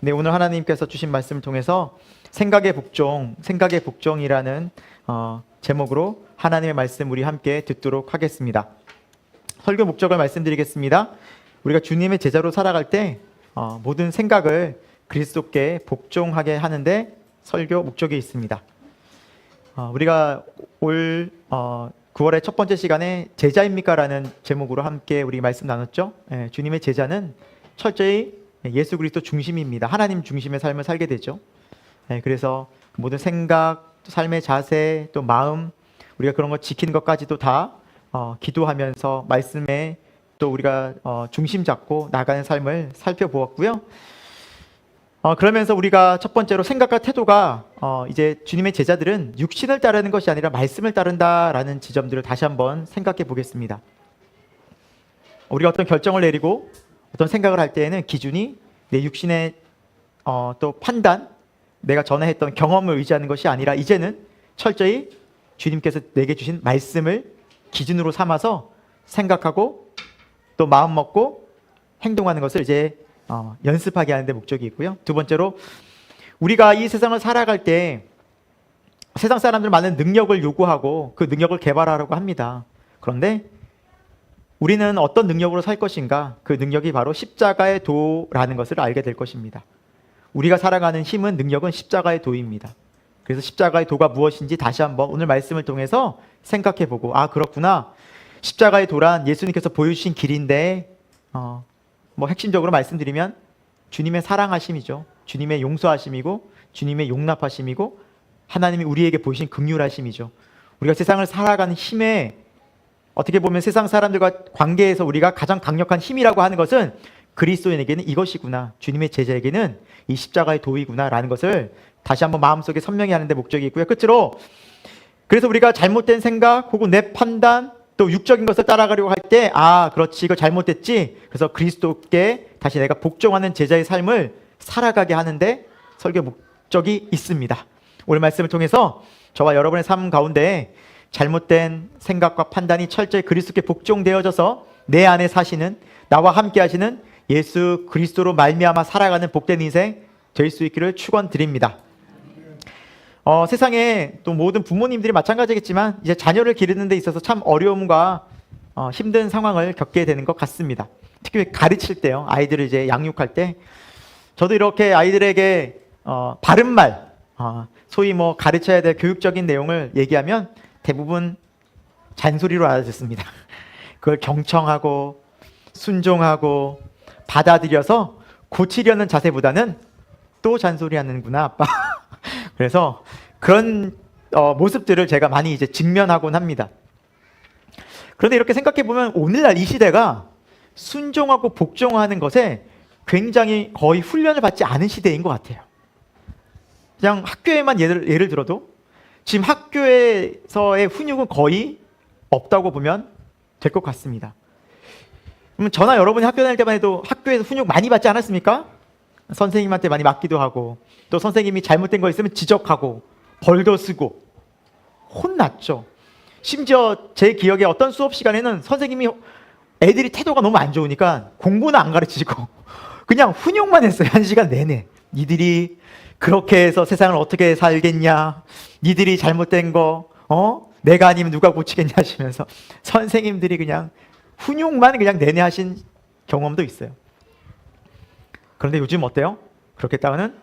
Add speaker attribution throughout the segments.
Speaker 1: 네, 오늘 하나님께서 주신 말씀을 통해서 생각의 복종이라는 제목으로 하나님의 말씀 우리 함께 듣도록 하겠습니다. 설교 목적을 말씀드리겠습니다. 우리가 주님의 제자로 살아갈 때 모든 생각을 그리스도께 복종하게 하는데 설교 목적이 있습니다. 우리가 올 9월의 첫 번째 시간에 제자입니까? 라는 제목으로 함께 우리 말씀 나눴죠. 주님의 제자는 철저히 예수 그리스도 중심입니다. 하나님 중심의 삶을 살게 되죠. 그래서 모든 생각, 삶의 자세, 또 마음, 우리가 그런 거 지키는 것까지도 다 기도하면서 말씀에 또 우리가 중심 잡고 나가는 삶을 살펴보았고요. 그러면서 우리가 첫 번째로 생각과 태도가 이제 주님의 제자들은 육신을 따르는 것이 아니라 말씀을 따른다라는 지점들을 다시 한번 생각해 보겠습니다. 우리가 어떤 결정을 내리고 어떤 생각을 할 때에는 기준이 내 육신의 또 판단, 내가 전에 했던 경험을 의지하는 것이 아니라 이제는 철저히 주님께서 내게 주신 말씀을 기준으로 삼아서 생각하고 또 마음 먹고 행동하는 것을 이제 연습하게 하는 데 목적이 있고요. 두 번째로 우리가 이 세상을 살아갈 때 세상 사람들 많은 능력을 요구하고 그 능력을 개발하려고 합니다. 그런데 우리는 어떤 능력으로 살 것인가? 그 능력이 바로 십자가의 도라는 것을 알게 될 것입니다. 우리가 살아가는 힘은, 능력은 십자가의 도입니다. 그래서 십자가의 도가 무엇인지 다시 한번 오늘 말씀을 통해서 생각해보고, 그렇구나. 십자가의 도란 예수님께서 보여주신 길인데 핵심적으로 말씀드리면 주님의 사랑하심이죠. 주님의 용서하심이고 주님의 용납하심이고 하나님이 우리에게 보이신 긍휼하심이죠. 우리가 세상을 살아가는 힘에 어떻게 보면 세상 사람들과 관계에서 우리가 가장 강력한 힘이라고 하는 것은 그리스도인에게는 이것이구나, 주님의 제자에게는 이 십자가의 도이구나 라는 것을 다시 한번 마음속에 선명히 하는 데 목적이 있고요. 끝으로 그래서 우리가 잘못된 생각 혹은 내 판단 또 육적인 것을 따라가려고 할 때 그렇지, 이거 잘못됐지, 그래서 그리스도께 다시 내가 복종하는 제자의 삶을 살아가게 하는데 설교 목적이 있습니다. 오늘 말씀을 통해서 저와 여러분의 삶 가운데 잘못된 생각과 판단이 철저히 그리스도께 복종되어져서 내 안에 사시는, 나와 함께 하시는 예수 그리스도로 말미암아 살아가는 복된 인생 될 수 있기를 축원드립니다. 세상에 또 모든 부모님들이 마찬가지겠지만 이제 자녀를 기르는 데 있어서 참 어려움과 힘든 상황을 겪게 되는 것 같습니다. 특히 가르칠 때요, 아이들을 이제 양육할 때 저도 이렇게 아이들에게 바른 말, 소위 가르쳐야 될 교육적인 내용을 얘기하면 대부분 잔소리로 알아듣습니다. 그걸 경청하고 순종하고 받아들여서 고치려는 자세보다는 또 잔소리하는구나 아빠. 그래서 그런 모습들을 제가 많이 이제 직면하곤 합니다. 그런데 이렇게 생각해 보면 오늘날 이 시대가 순종하고 복종하는 것에 굉장히 거의 훈련을 받지 않은 시대인 것 같아요. 그냥 학교에만 예를 들어도 지금 학교에서의 훈육은 거의 없다고 보면 될 것 같습니다. 그러면 저나 여러분이 학교 다닐 때만 해도 학교에서 훈육 많이 받지 않았습니까? 선생님한테 많이 맞기도 하고 또 선생님이 잘못된 거 있으면 지적하고 벌도 쓰고 혼났죠. 심지어 제 기억에 어떤 수업 시간에는 선생님이 애들이 태도가 너무 안 좋으니까 공부는 안 가르치고 그냥 훈육만 했어요. 1시간 내내. 니들이 그렇게 해서 세상을 어떻게 살겠냐, 니들이 잘못된 거 내가 아니면 누가 고치겠냐 하시면서 선생님들이 그냥 훈육만 그냥 내내 하신 경험도 있어요. 그런데 요즘 어때요? 그렇게 따가는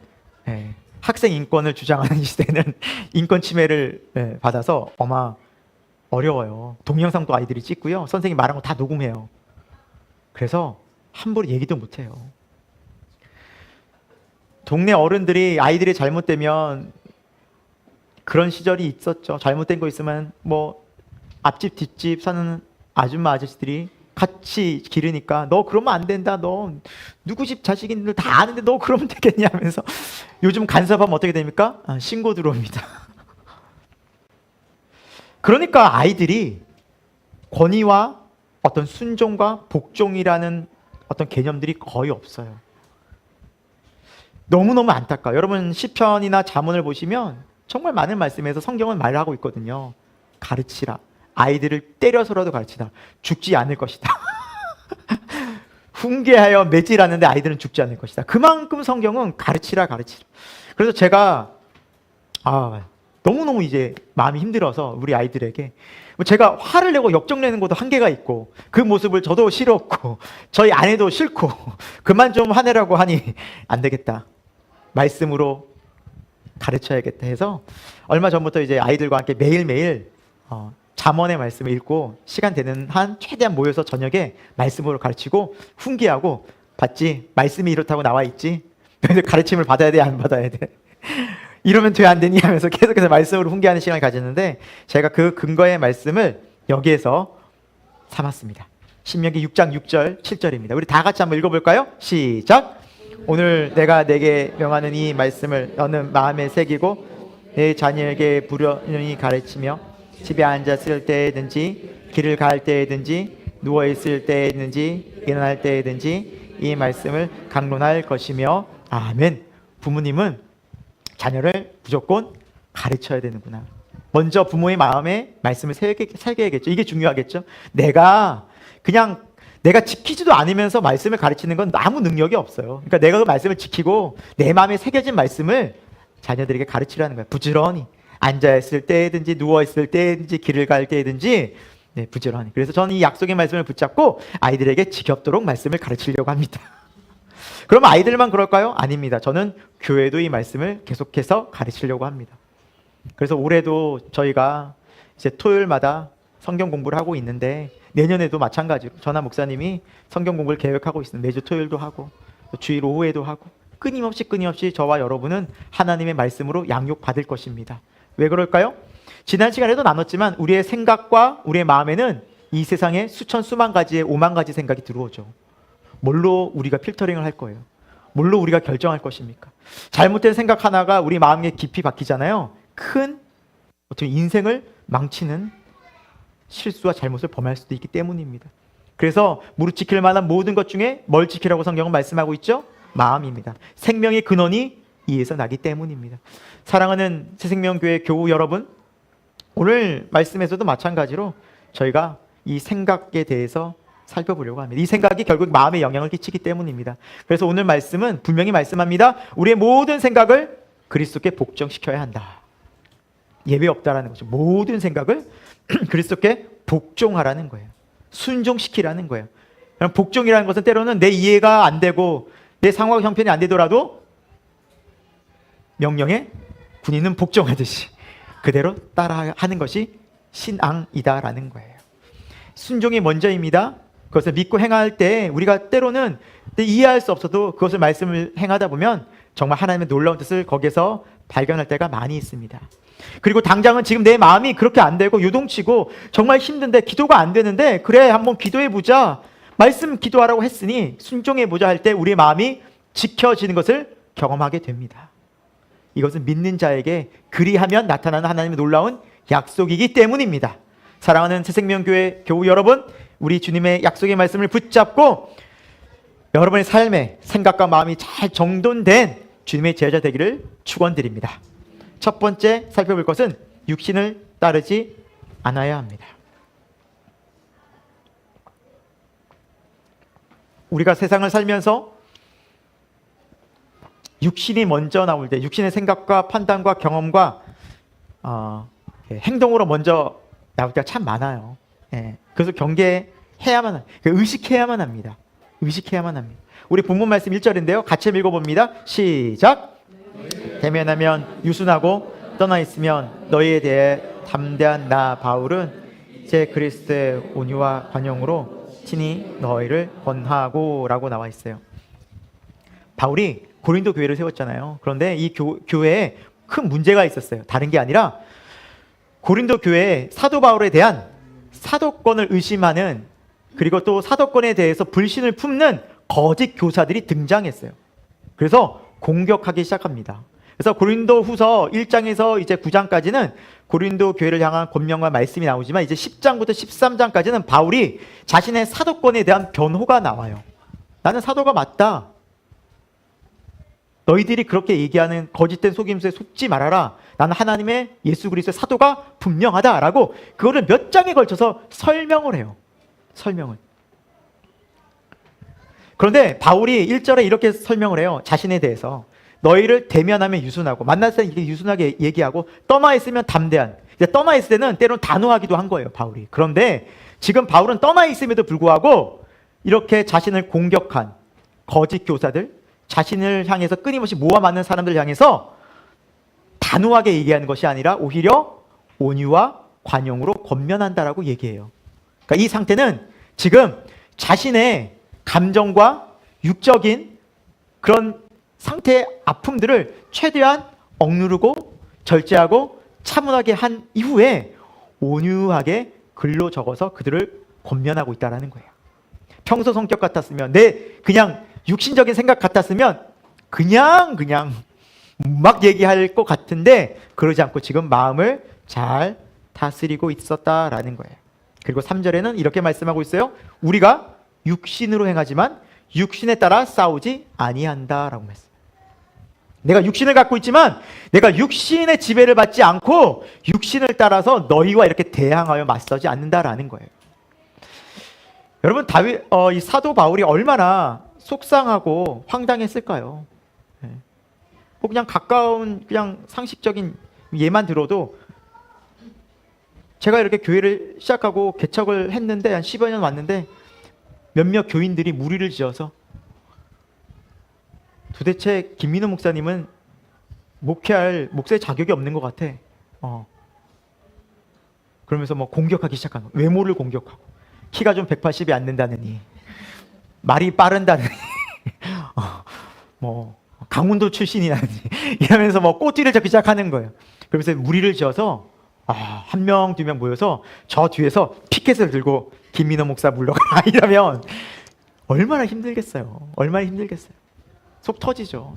Speaker 1: 학생 인권을 주장하는 이 시대는 인권 침해를 받아서 어려워요. 동영상도 아이들이 찍고요, 선생님 말한 거 다 녹음해요. 그래서 함부로 얘기도 못해요. 동네 어른들이 아이들이 잘못되면 그런 시절이 있었죠. 잘못된 거 있으면 앞집 뒷집 사는 아줌마 아저씨들이 같이 기르니까 너 그러면 안 된다, 너 누구 집 자식인들 다 아는데 너 그러면 되겠냐 하면서 요즘 간섭하면 어떻게 됩니까? 신고 들어옵니다. 그러니까 아이들이 권위와 어떤 순종과 복종이라는 어떤 개념들이 거의 없어요. 너무너무 안타까워요. 여러분 시편이나 잠언을 보시면 정말 많은 말씀에서 성경은 말을 하고 있거든요. 가르치라. 아이들을 때려서라도 가르치라. 죽지 않을 것이다. 훈계하여 매질하는데 아이들은 죽지 않을 것이다. 그만큼 성경은 가르치라. 그래서 제가 너무너무 이제 마음이 힘들어서 우리 아이들에게 제가 화를 내고 역정내는 것도 한계가 있고 그 모습을 저도 싫었고 저희 아내도 싫고 그만 좀 화내라고 하니 안 되겠다. 말씀으로 가르쳐야겠다 해서 얼마 전부터 이제 아이들과 함께 매일매일 잠언의 말씀을 읽고 시간 되는 한 최대한 모여서 저녁에 말씀으로 가르치고 훈계하고 봤지? 말씀이 이렇다고 나와 있지? 너희들 가르침을 받아야 돼? 안 받아야 돼? 이러면 돼 안 되니? 하면서 계속해서 말씀으로 훈계하는 시간을 가졌는데 제가 그 근거의 말씀을 여기에서 삼았습니다. 신명기 6장 6절 7절입니다. 우리 다 같이 한번 읽어볼까요? 시작! 오늘 내가 내게 명하는 이 말씀을 너는 마음에 새기고 내 자녀에게 부르짖어 가르치며 집에 앉았을 때든지 길을 갈 때든지 누워있을 때든지 일어날 때든지 이 말씀을 강론할 것이며 아멘. 부모님은 자녀를 무조건 가르쳐야 되는구나. 먼저 부모의 마음에 말씀을 새겨야겠죠. 이게 중요하겠죠. 내가 지키지도 않으면서 말씀을 가르치는 건 아무 능력이 없어요. 그러니까 내가 그 말씀을 지키고 내 마음에 새겨진 말씀을 자녀들에게 가르치라는 거예요. 부지런히 앉아있을 때든지 누워있을 때든지 길을 갈 때든지 부지런히. 그래서 저는 이 약속의 말씀을 붙잡고 아이들에게 지겹도록 말씀을 가르치려고 합니다. 그럼 아이들만 그럴까요? 아닙니다. 저는 교회도 이 말씀을 계속해서 가르치려고 합니다. 그래서 올해도 저희가 이제 토요일마다 성경 공부를 하고 있는데 내년에도 마찬가지로 전하 목사님이 성경 공부를 계획하고 있습니다. 매주 토요일도 하고 주일 오후에도 하고 끊임없이 저와 여러분은 하나님의 말씀으로 양육받을 것입니다. 왜 그럴까요? 지난 시간에도 나눴지만 우리의 생각과 우리의 마음에는 이 세상에 수천 수만 가지의 오만 가지 생각이 들어오죠. 뭘로 우리가 필터링을 할 거예요? 뭘로 우리가 결정할 것입니까? 잘못된 생각 하나가 우리 마음에 깊이 박히잖아요. 큰 어떻게 인생을 망치는 실수와 잘못을 범할 수도 있기 때문입니다. 그래서 무릇 지킬 만한 모든 것 중에 뭘 지키라고 성경은 말씀하고 있죠? 마음입니다. 생명의 근원이 이에서 나기 때문입니다. 사랑하는 새생명교회 교우 여러분, 오늘 말씀에서도 마찬가지로 저희가 이 생각에 대해서 살펴보려고 합니다. 이 생각이 결국 마음에 영향을 끼치기 때문입니다. 그래서 오늘 말씀은 분명히 말씀합니다. 우리의 모든 생각을 그리스도께 복종시켜야 한다. 예외 없다라는 거죠. 모든 생각을 그리스도께 복종하라는 거예요. 순종시키라는 거예요. 복종이라는 것은 때로는 내 이해가 안 되고 내 상황 형편이 안 되더라도 명령에 군인은 복종하듯이 그대로 따라하는 것이 신앙이다라는 거예요. 순종이 먼저입니다. 그것을 믿고 행할 때 우리가 때로는 이해할 수 없어도 그것을 말씀을 행하다 보면 정말 하나님의 놀라운 뜻을 거기서 발견할 때가 많이 있습니다. 그리고 당장은 지금 내 마음이 그렇게 안 되고 요동치고 정말 힘든데 기도가 안 되는데 그래 한번 기도해보자. 말씀 기도하라고 했으니 순종해보자 할 때 우리의 마음이 지켜지는 것을 경험하게 됩니다. 이것은 믿는 자에게 그리하면 나타나는 하나님의 놀라운 약속이기 때문입니다. 사랑하는 새생명교회 교우 여러분, 우리 주님의 약속의 말씀을 붙잡고 여러분의 삶에 생각과 마음이 잘 정돈된 주님의 제자 되기를 축원드립니다. 첫 번째 살펴볼 것은 육신을 따르지 않아야 합니다. 우리가 세상을 살면서 육신이 먼저 나올 때 육신의 생각과 판단과 경험과 행동으로 먼저 나올 때가 참 많아요. 그래서 경계해야만, 의식해야만 합니다. 의식해야만 합니다. 우리 본문 말씀 1절인데요. 같이 읽어봅니다. 시작! 대면하면 유순하고 떠나 있으면 너희에 대해 담대한 나 바울은 제 그리스도의 온유와 관용으로 친히 너희를 권하고 라고 나와 있어요. 바울이 고린도 교회를 세웠잖아요. 그런데 이 교회에 큰 문제가 있었어요. 다른 게 아니라 고린도 교회에 사도 바울에 대한 사도권을 의심하는, 그리고 또 사도권에 대해서 불신을 품는 거짓 교사들이 등장했어요. 그래서 공격하기 시작합니다. 그래서 고린도 후서 1장에서 이제 9장까지는 고린도 교회를 향한 권면과 말씀이 나오지만 이제 10장부터 13장까지는 바울이 자신의 사도권에 대한 변호가 나와요. 나는 사도가 맞다. 너희들이 그렇게 얘기하는 거짓된 속임수에 속지 말아라. 나는 하나님의 예수 그리스도의 사도가 분명하다라고 그거를 몇 장에 걸쳐서 설명을 해요. 설명을. 그런데 바울이 1절에 이렇게 설명을 해요. 자신에 대해서. 너희를 대면하면 유순하고, 만났을 때 이게 유순하게 얘기하고, 떠나 있으면 담대한. 이제 떠나 있을 때는 때로는 단호하기도 한 거예요, 바울이. 그런데 지금 바울은 떠나 있음에도 불구하고 이렇게 자신을 공격한 거짓 교사들, 자신을 향해서 끊임없이 모아 맞는 사람들 향해서 단호하게 얘기하는 것이 아니라 오히려 온유와 관용으로 권면한다라고 얘기해요. 그러니까 이 상태는 지금 자신의 감정과 육적인 그런 상태의 아픔들을 최대한 억누르고 절제하고 차분하게 한 이후에 온유하게 글로 적어서 그들을 권면하고 있다는 거예요. 평소 성격 같았으면, 그냥 육신적인 생각 같았으면 그냥 막 얘기할 것 같은데 그러지 않고 지금 마음을 잘 다스리고 있었다라는 거예요. 그리고 3절에는 이렇게 말씀하고 있어요. 우리가 육신으로 행하지만 육신에 따라 싸우지 아니한다라고 말씀. 내가 육신을 갖고 있지만 내가 육신의 지배를 받지 않고 육신을 따라서 너희와 이렇게 대항하여 맞서지 않는다라는 거예요. 여러분, 이 사도 바울이 얼마나 속상하고 황당했을까요? 그냥 가까운 그냥 상식적인 예만 들어도, 제가 이렇게 교회를 시작하고 개척을 했는데 한 10여 년 왔는데 몇몇 교인들이 무리를 지어서 도대체 김민호 목사님은 목회할 목사의 자격이 없는 것 같아. 그러면서 뭐 공격하기 시작한 거예요. 외모를 공격하고, 키가 좀 180이 안 된다느니, 말이 빠른다느니, 뭐 강원도 출신이라느니 이러면서 뭐 꼬투리를 잡기 시작하는 거예요. 그러면서 무리를 지어서 한 명, 두 명 모여서 저 뒤에서 피켓을 들고 김민호 목사 물러가라 이러면 얼마나 힘들겠어요. 얼마나 힘들겠어요. 속 터지죠.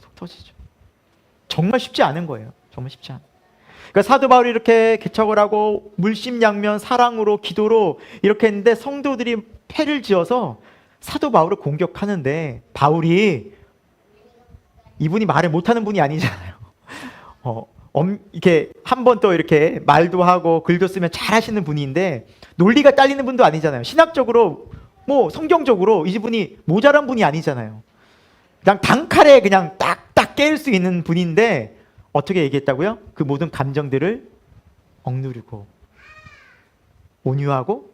Speaker 1: 정말 쉽지 않은 거예요. 정말 쉽지 않아요. 그러니까 사도 바울이 이렇게 개척을 하고 물심양면 사랑으로 기도로 이렇게 했는데 성도들이 패를 지어서 사도 바울을 공격하는데, 바울이 이분이 말을 못하는 분이 아니잖아요. 이렇게 한 번 또 이렇게 말도 하고 글도 쓰면 잘하시는 분인데 논리가 딸리는 분도 아니잖아요. 신학적으로 뭐 성경적으로 이분이 모자란 분이 아니잖아요. 그냥 단칼에 그냥 딱딱 깰 수 있는 분인데 어떻게 얘기했다고요? 그 모든 감정들을 억누르고 온유하고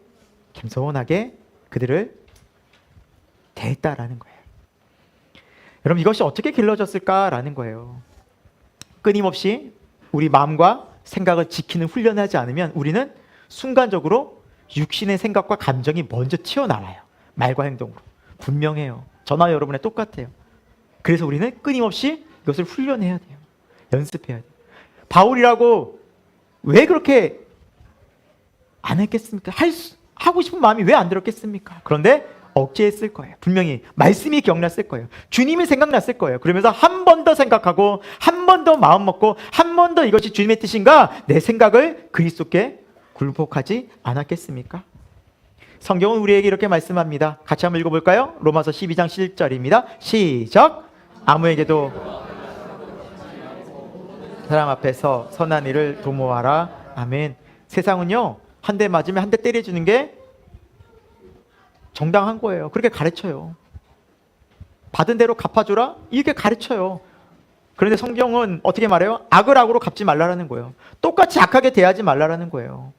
Speaker 1: 겸손하게 그들을 대했다라는 거예요. 여러분, 이것이 어떻게 길러졌을까라는 거예요. 끊임없이 우리 마음과 생각을 지키는 훈련을 하지 않으면 우리는 순간적으로 육신의 생각과 감정이 먼저 튀어나와요. 말과 행동으로. 분명해요. 저나 여러분의 똑같아요. 그래서 우리는 끊임없이 이것을 훈련해야 돼요. 연습해야 돼요. 바울이라고 왜 그렇게 안 했겠습니까? 하고 싶은 마음이 왜 안 들었겠습니까? 그런데 억제했을 거예요. 분명히 말씀이 기억났을 거예요. 주님이 생각났을 거예요. 그러면서 한 번 더 생각하고 한 번 더 마음 먹고 한 번 더 이것이 주님의 뜻인가? 내 생각을 그리스도께 굴복하지 않았겠습니까? 성경은 우리에게 이렇게 말씀합니다. 같이 한번 읽어볼까요? 로마서 12장 7절입니다. 시작! 아무에게도 사람 앞에서 선한 일을 도모하라. 아멘. 세상은요, 한 대 맞으면 한 대 때려주는 게 정당한 거예요. 그렇게 가르쳐요. 받은 대로 갚아주라? 이렇게 가르쳐요. 그런데 성경은 어떻게 말해요? 악을 악으로 갚지 말라라는 거예요. 똑같이 악하게 대하지 말라라는 거예요.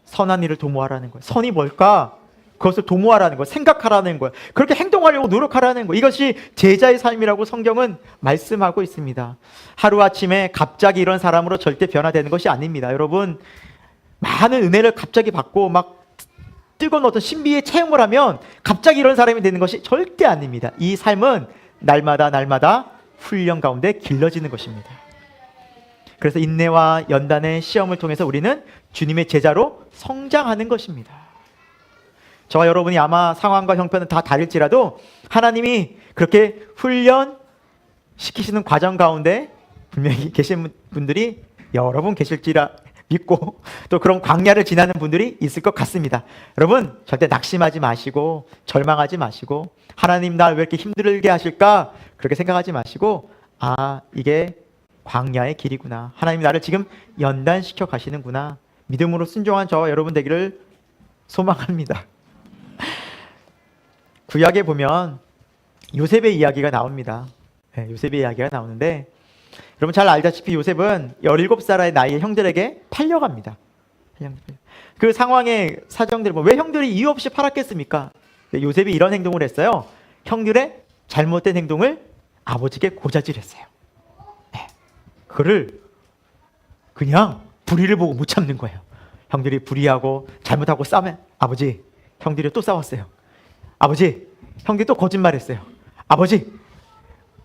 Speaker 1: 선한 일을 도모하라는 거예요. 선이 뭘까? 그것을 도모하라는 거예요. 생각하라는 거예요. 그렇게 행동하려고 노력하라는 거예요. 이것이 제자의 삶이라고 성경은 말씀하고 있습니다. 하루아침에 갑자기 이런 사람으로 절대 변화되는 것이 아닙니다. 여러분, 많은 은혜를 갑자기 받고 막 뜨거운 어떤 신비의 체험을 하면 갑자기 이런 사람이 되는 것이 절대 아닙니다. 이 삶은 날마다 훈련 가운데 길러지는 것입니다. 그래서 인내와 연단의 시험을 통해서 우리는 주님의 제자로 성장하는 것입니다. 저와 여러분이 아마 상황과 형편은 다 다를지라도 하나님이 그렇게 훈련시키시는 과정 가운데 분명히 계신 분들이 여러분 계실지라 믿고 또 그런 광야를 지나는 분들이 있을 것 같습니다. 여러분, 절대 낙심하지 마시고 절망하지 마시고 하나님 날 왜 이렇게 힘들게 하실까? 그렇게 생각하지 마시고, 이게 광야의 길이구나. 하나님 나를 지금 연단시켜 가시는구나. 믿음으로 순종한 저와 여러분 되기를 소망합니다. 구약에 보면 요셉의 이야기가 나옵니다. 네, 요셉의 이야기가 나오는데 여러분 잘 알다시피 요셉은 17살의 나이에 형들에게 팔려갑니다. 그 상황의 사정들 왜 형들이 이유 없이 팔았겠습니까? 요셉이 이런 행동을 했어요. 형들의 잘못된 행동을 아버지께 고자질했어요. 네. 그를 그냥 불의를 보고 못 참는 거예요. 형들이 불의하고 잘못하고 싸우면 아버지, 형들이 또 싸웠어요. 아버지, 형들이 또 거짓말했어요. 아버지,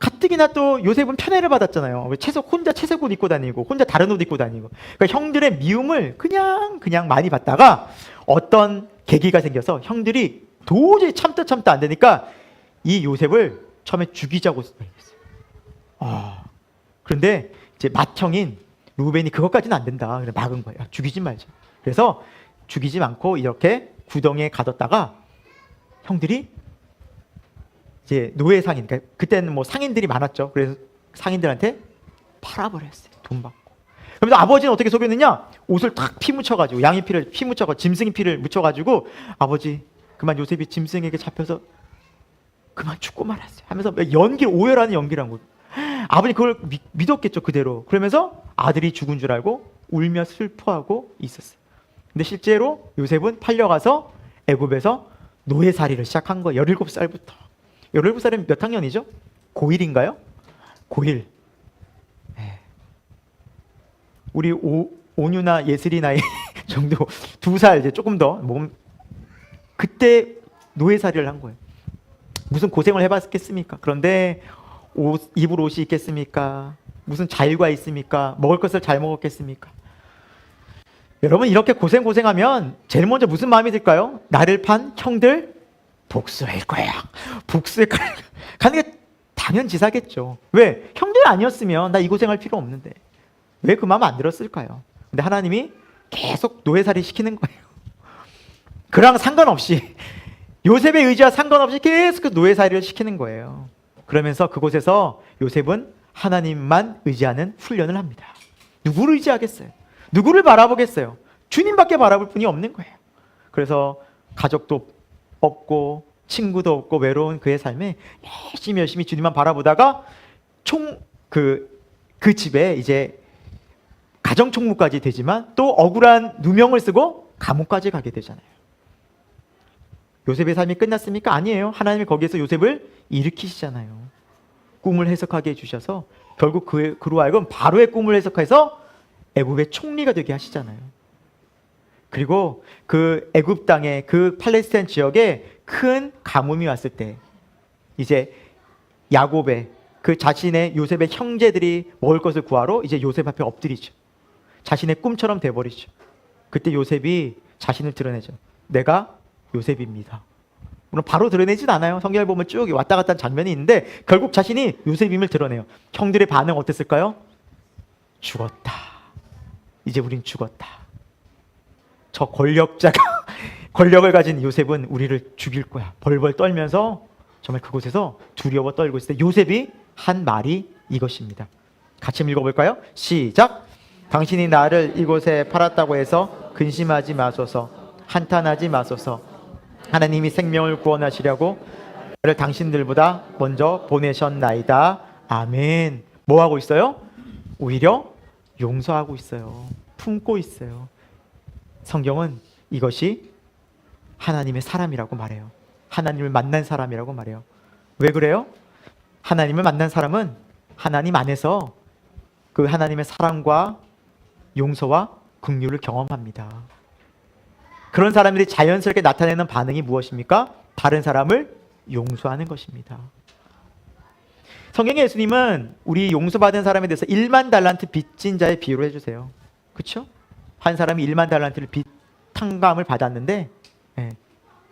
Speaker 1: 가뜩이나 또 요셉은 편애를 받았잖아요. 혼자 채색 옷 입고 다니고 혼자 다른 옷 입고 다니고. 그러니까 형들의 미움을 그냥 많이 받다가 어떤 계기가 생겨서 형들이 도저히 참다 안 되니까 이 요셉을 처음에 죽이자고 했어요. 그런데 이제 맏형인 루벤이 그것까지는 안 된다. 그래 막은 거예요. 죽이지 말자. 그래서 죽이지 않고 이렇게 구덩이에 가뒀다가 형들이 이제 노예 상인, 그러니까 그때는 뭐 상인들이 많았죠. 그래서 상인들한테 팔아버렸어요. 돈 받고. 그러면서 아버지는 어떻게 속였느냐? 옷을 탁 피 묻혀가지고 양의 피를 피 묻혀가지고 짐승의 피를 묻혀가지고 아버지 그만 요셉이 짐승에게 잡혀서 그만 죽고 말았어요. 하면서 오열하는 연기를 한 거예요. 아버지 그걸 믿었겠죠 그대로. 그러면서 아들이 죽은 줄 알고 울며 슬퍼하고 있었어요. 근데 실제로 요셉은 팔려가서 애굽에서 노예살이를 시작한 거예요. 17살부터. 17살이면 몇 학년이죠? 고1인가요? 고1. 네. 우리 온유나 예슬이 나이 정도 2살 이제 조금 더 그때 노예살이를 한 거예요. 무슨 고생을 해봤겠습니까? 그런데 입을 옷이 있겠습니까? 무슨 자유가 있습니까? 먹을 것을 잘 먹었겠습니까? 여러분 이렇게 고생하면 제일 먼저 무슨 마음이 들까요? 나를 판 형들 복수할 거야. 복수할 거야. 가는 게 당연지사겠죠. 왜? 형들 아니었으면 나 이 고생할 필요 없는데 왜 그 마음 안 들었을까요? 근데 하나님이 계속 노예살이 시키는 거예요. 그랑 상관없이 요셉의 의지와 상관없이 계속 그 노예살이를 시키는 거예요. 그러면서 그곳에서 요셉은 하나님만 의지하는 훈련을 합니다. 누구를 의지하겠어요? 누구를 바라보겠어요? 주님밖에 바라볼 분이 없는 거예요. 그래서 가족도 없고 친구도 없고 외로운 그의 삶에 열심히 주님만 바라보다가 그 집에 이제 가정 총무까지 되지만 또 억울한 누명을 쓰고 감옥까지 가게 되잖아요. 요셉의 삶이 끝났습니까? 아니에요. 하나님이 거기에서 요셉을 일으키시잖아요. 꿈을 해석하게 해주셔서 결국 그로 하여금 바로의 꿈을 해석해서 애굽의 총리가 되게 하시잖아요. 그리고 그 애굽 땅에 그 팔레스타인 지역에 큰 가뭄이 왔을 때 이제 야곱의 그 자신의 요셉의 형제들이 먹을 것을 구하러 이제 요셉 앞에 엎드리죠. 자신의 꿈처럼 돼버리죠. 그때 요셉이 자신을 드러내죠. 내가 요셉입니다. 물론 바로 드러내진 않아요. 성경을 보면 쭉 왔다 갔다 하는 장면이 있는데 결국 자신이 요셉임을 드러내요. 형들의 반응 어땠을까요? 죽었다. 이제 우린 죽었다. 저 권력자가 권력을 가진 요셉은 우리를 죽일 거야. 벌벌 떨면서 정말 그곳에서 두려워 떨고 있을 때 요셉이 한 말이 이것입니다. 같이 읽어볼까요? 시작. 당신이 나를 이곳에 팔았다고 해서 근심하지 마소서. 한탄하지 마소서. 하나님이 생명을 구원하시려고 나를 당신들보다 먼저 보내셨나이다. 아멘. 뭐 하고 있어요? 오히려 용서하고 있어요. 품고 있어요. 성경은 이것이 하나님의 사람이라고 말해요. 하나님을 만난 사람이라고 말해요. 왜 그래요? 하나님을 만난 사람은 하나님 안에서 그 하나님의 사랑과 용서와 긍휼을 경험합니다. 그런 사람들이 자연스럽게 나타내는 반응이 무엇입니까? 다른 사람을 용서하는 것입니다. 성경의 예수님은 우리 용서받은 사람에 대해서 1만 달란트 빚진 자의 비유를 해주세요. 그렇죠? 한 사람이 1만 달란트를 탕감을 받았는데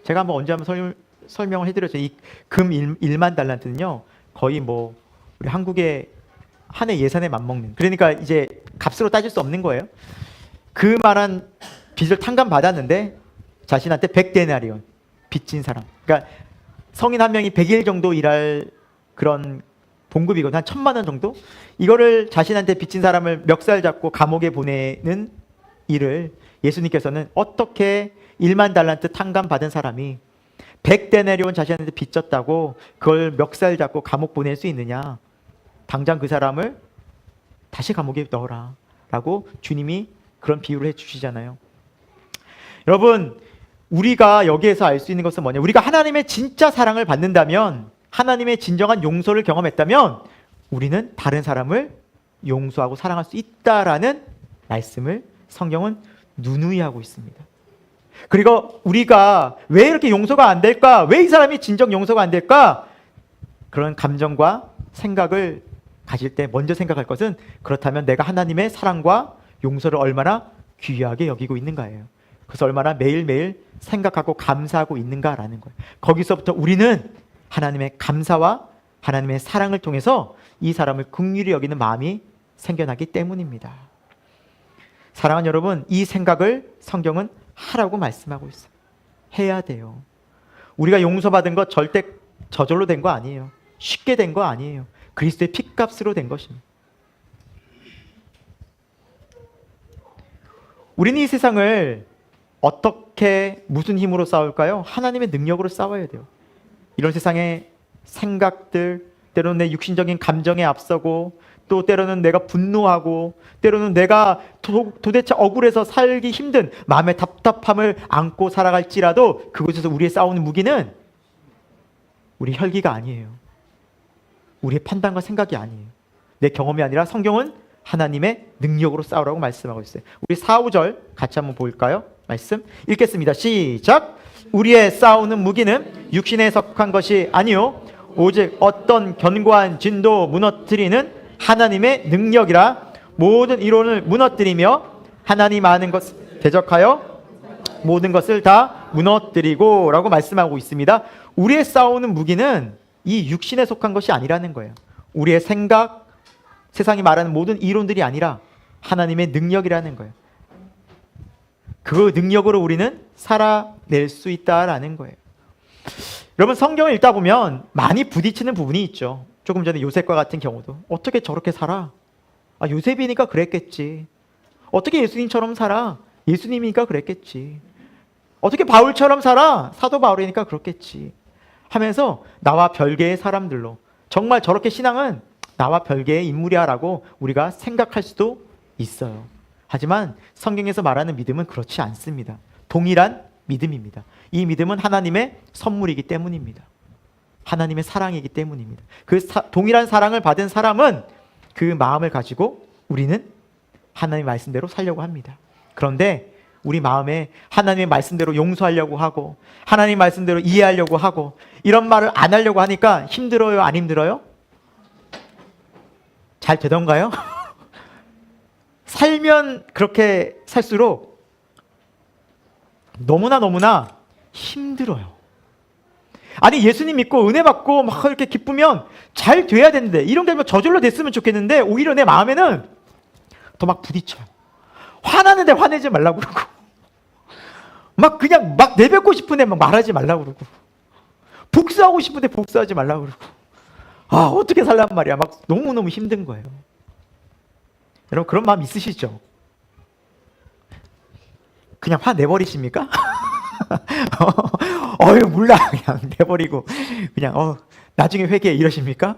Speaker 1: 제가 한번 언제 한번 설명을 해드렸죠. 이 금 1만 달란트는요 거의 뭐 우리 한국의 한 해 예산에 맞먹는, 그러니까 이제 값으로 따질 수 없는 거예요. 그 말한 빚을 탕감 받았는데 자신한테 100데나리온 빚진 사람, 그러니까 성인 한 명이 100일 정도 일할 그런 봉급이거든. 한 1,000만 원 정도? 이거를 자신한테 빚진 사람을 멱살 잡고 감옥에 보내는 일을 예수님께서는 어떻게 1만 달란트 탕감 받은 사람이 100데나리온 자신한테 빚졌다고 그걸 멱살 잡고 감옥 보낼 수 있느냐? 당장 그 사람을 다시 감옥에 넣어라 라고 주님이 그런 비유를 해주시잖아요. 여러분, 우리가 여기에서 알 수 있는 것은 뭐냐? 우리가 하나님의 진짜 사랑을 받는다면, 하나님의 진정한 용서를 경험했다면 우리는 다른 사람을 용서하고 사랑할 수 있다라는 말씀을 성경은 누누이 하고 있습니다. 그리고 우리가 왜 이렇게 용서가 안 될까? 왜 이 사람이 진정 용서가 안 될까? 그런 감정과 생각을 가질 때 먼저 생각할 것은, 그렇다면 내가 하나님의 사랑과 용서를 얼마나 귀하게 여기고 있는가예요. 그래서 얼마나 매일매일 생각하고 감사하고 있는가라는 거예요. 거기서부터 우리는 하나님의 감사와 하나님의 사랑을 통해서 이 사람을 긍휼히 여기는 마음이 생겨나기 때문입니다. 사랑하는 여러분, 이 생각을 성경은 하라고 말씀하고 있어요. 해야 돼요. 우리가 용서받은 것 절대 저절로 된 거 아니에요. 쉽게 된 거 아니에요. 그리스도의 핏값으로 된 것입니다. 우리는 이 세상을 어떻게, 무슨 힘으로 싸울까요? 하나님의 능력으로 싸워야 돼요. 이런 세상의 생각들, 때로는 내 육신적인 감정에 앞서고, 또 때로는 내가 분노하고, 때로는 내가 도대체 억울해서 살기 힘든 마음의 답답함을 안고 살아갈지라도 그곳에서 우리의 싸우는 무기는 우리 혈기가 아니에요. 우리의 판단과 생각이 아니에요. 내 경험이 아니라 성경은 하나님의 능력으로 싸우라고 말씀하고 있어요. 우리 4, 5절 같이 한번 볼까요? 말씀 읽겠습니다. 시작! 우리의 싸우는 무기는 육신에 속한 것이 아니요 오직 어떤 견고한 진도 무너뜨리는 하나님의 능력이라. 모든 이론을 무너뜨리며 하나님 아는 것을 대적하여 모든 것을 다 무너뜨리고 라고 말씀하고 있습니다. 우리의 싸우는 무기는 이 육신에 속한 것이 아니라는 거예요. 우리의 생각, 세상이 말하는 모든 이론들이 아니라 하나님의 능력이라는 거예요. 그 능력으로 우리는 살아낼 수 있다라는 거예요. 여러분, 성경을 읽다 보면 많이 부딪히는 부분이 있죠. 조금 전에 요셉과 같은 경우도 어떻게 저렇게 살아? 아, 요셉이니까 그랬겠지. 어떻게 예수님처럼 살아? 예수님이니까 그랬겠지. 어떻게 바울처럼 살아? 사도 바울이니까 그렇겠지 하면서 나와 별개의 사람들로, 정말 저렇게 신앙은 나와 별개의 인물이야 라고 우리가 생각할 수도 있어요. 하지만 성경에서 말하는 믿음은 그렇지 않습니다. 동일한 믿음입니다. 이 믿음은 하나님의 선물이기 때문입니다. 하나님의 사랑이기 때문입니다. 동일한 사랑을 받은 사람은 그 마음을 가지고 우리는 하나님의 말씀대로 살려고 합니다. 그런데 우리 마음에 하나님의 말씀대로 용서하려고 하고 하나님의 말씀대로 이해하려고 하고 이런 말을 안 하려고 하니까 힘들어요? 안 힘들어요? 잘 되던가요? 살면 그렇게 살수록 너무나 힘들어요. 아니, 예수님 믿고 은혜 받고 막 이렇게 기쁘면 잘 돼야 되는데, 이런 게 저절로 됐으면 좋겠는데 오히려 내 마음에는 더 막 부딪혀요. 화나는데 화내지 말라고 그러고 막 그냥 막 내뱉고 싶은데 막 말하지 말라고 그러고 복수하고 싶은데 복수하지 말라고 그러고, 아, 어떻게 살란 말이야. 막 너무너무 힘든 거예요. 여러분, 그런 마음 있으시죠? 그냥 화 내버리십니까? 몰라 그냥 내버리고 그냥 나중에 회개해 이러십니까?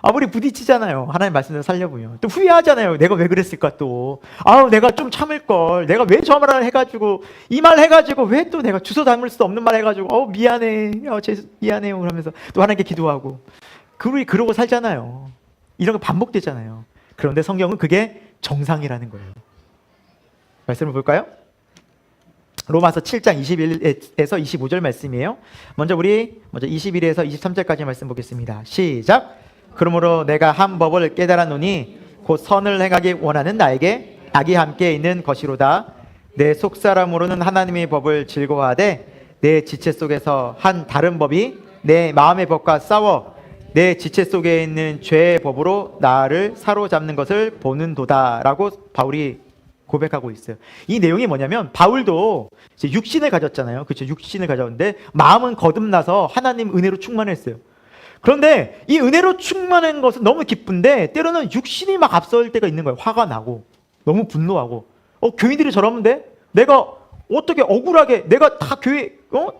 Speaker 1: 아무리 부딪히잖아요. 하나님 말씀대로 살려보면 또 후회하잖아요. 내가 왜 그랬을까 또. 내가 좀 참을걸. 내가 왜 저 말을 해가지고 이 말 해가지고 왜 또 내가 주워 담을 수도 없는 말 해가지고 미안해. 미안해요. 그러면서 또 하나님께 기도하고 그러고 살잖아요. 이런 거 반복되잖아요. 그런데 성경은 그게 정상이라는 거예요. 말씀을 볼까요? 로마서 7장 21에서 25절 말씀이에요. 먼저 21에서 23절까지 말씀 보겠습니다. 시작! 그러므로 내가 한 법을 깨달았노니 곧 선을 행하기 원하는 나에게 악이 함께 있는 것이로다. 내 속사람으로는 하나님의 법을 즐거워하되 내 지체 속에서 한 다른 법이 내 마음의 법과 싸워 내 지체 속에 있는 죄의 법으로 나를 사로잡는 것을 보는도다 라고 바울이 고백하고 있어요. 이 내용이 뭐냐면, 바울도 이제 육신을 가졌잖아요. 그렇죠? 육신을 가졌는데 마음은 거듭나서 하나님 은혜로 충만했어요. 그런데 이 은혜로 충만한 것은 너무 기쁜데 때로는 육신이 막 앞설 때가 있는 거예요. 화가 나고 너무 분노하고 교인들이 저러는데 내가 어떻게 억울하게, 내가 다 교회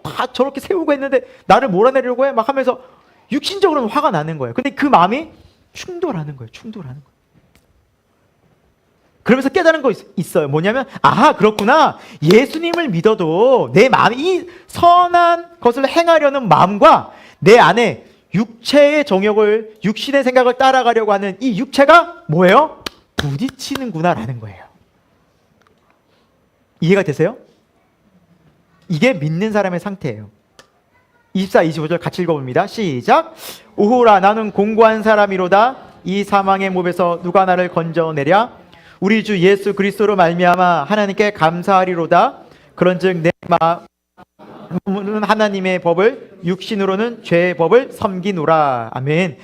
Speaker 1: 다 저렇게 세우고 했는데 나를 몰아내려고 해? 막 하면서 육신적으로는 화가 나는 거예요. 근데 그 마음이 충돌하는 거예요. 충돌하는 거예요. 그러면서 깨달은 거 있어요. 뭐냐면 그렇구나. 예수님을 믿어도 내 마음이 이 선한 것을 행하려는 마음과 내 안에 육체의 정욕을, 육신의 생각을 따라가려고 하는 이 육체가 뭐예요? 부딪히는구나라는 거예요. 이해가 되세요? 이게 믿는 사람의 상태예요. 24, 25절 같이 읽어봅니다. 시작. 오호라 나는 공고한 사람이로다. 이 사망의 몸에서 누가 나를 건져내랴. 우리 주 예수 그리스도로 말미암아 하나님께 감사하리로다. 그런즉 내 마음은 하나님의 법을, 육신으로는 죄의 법을 섬기노라. 아멘.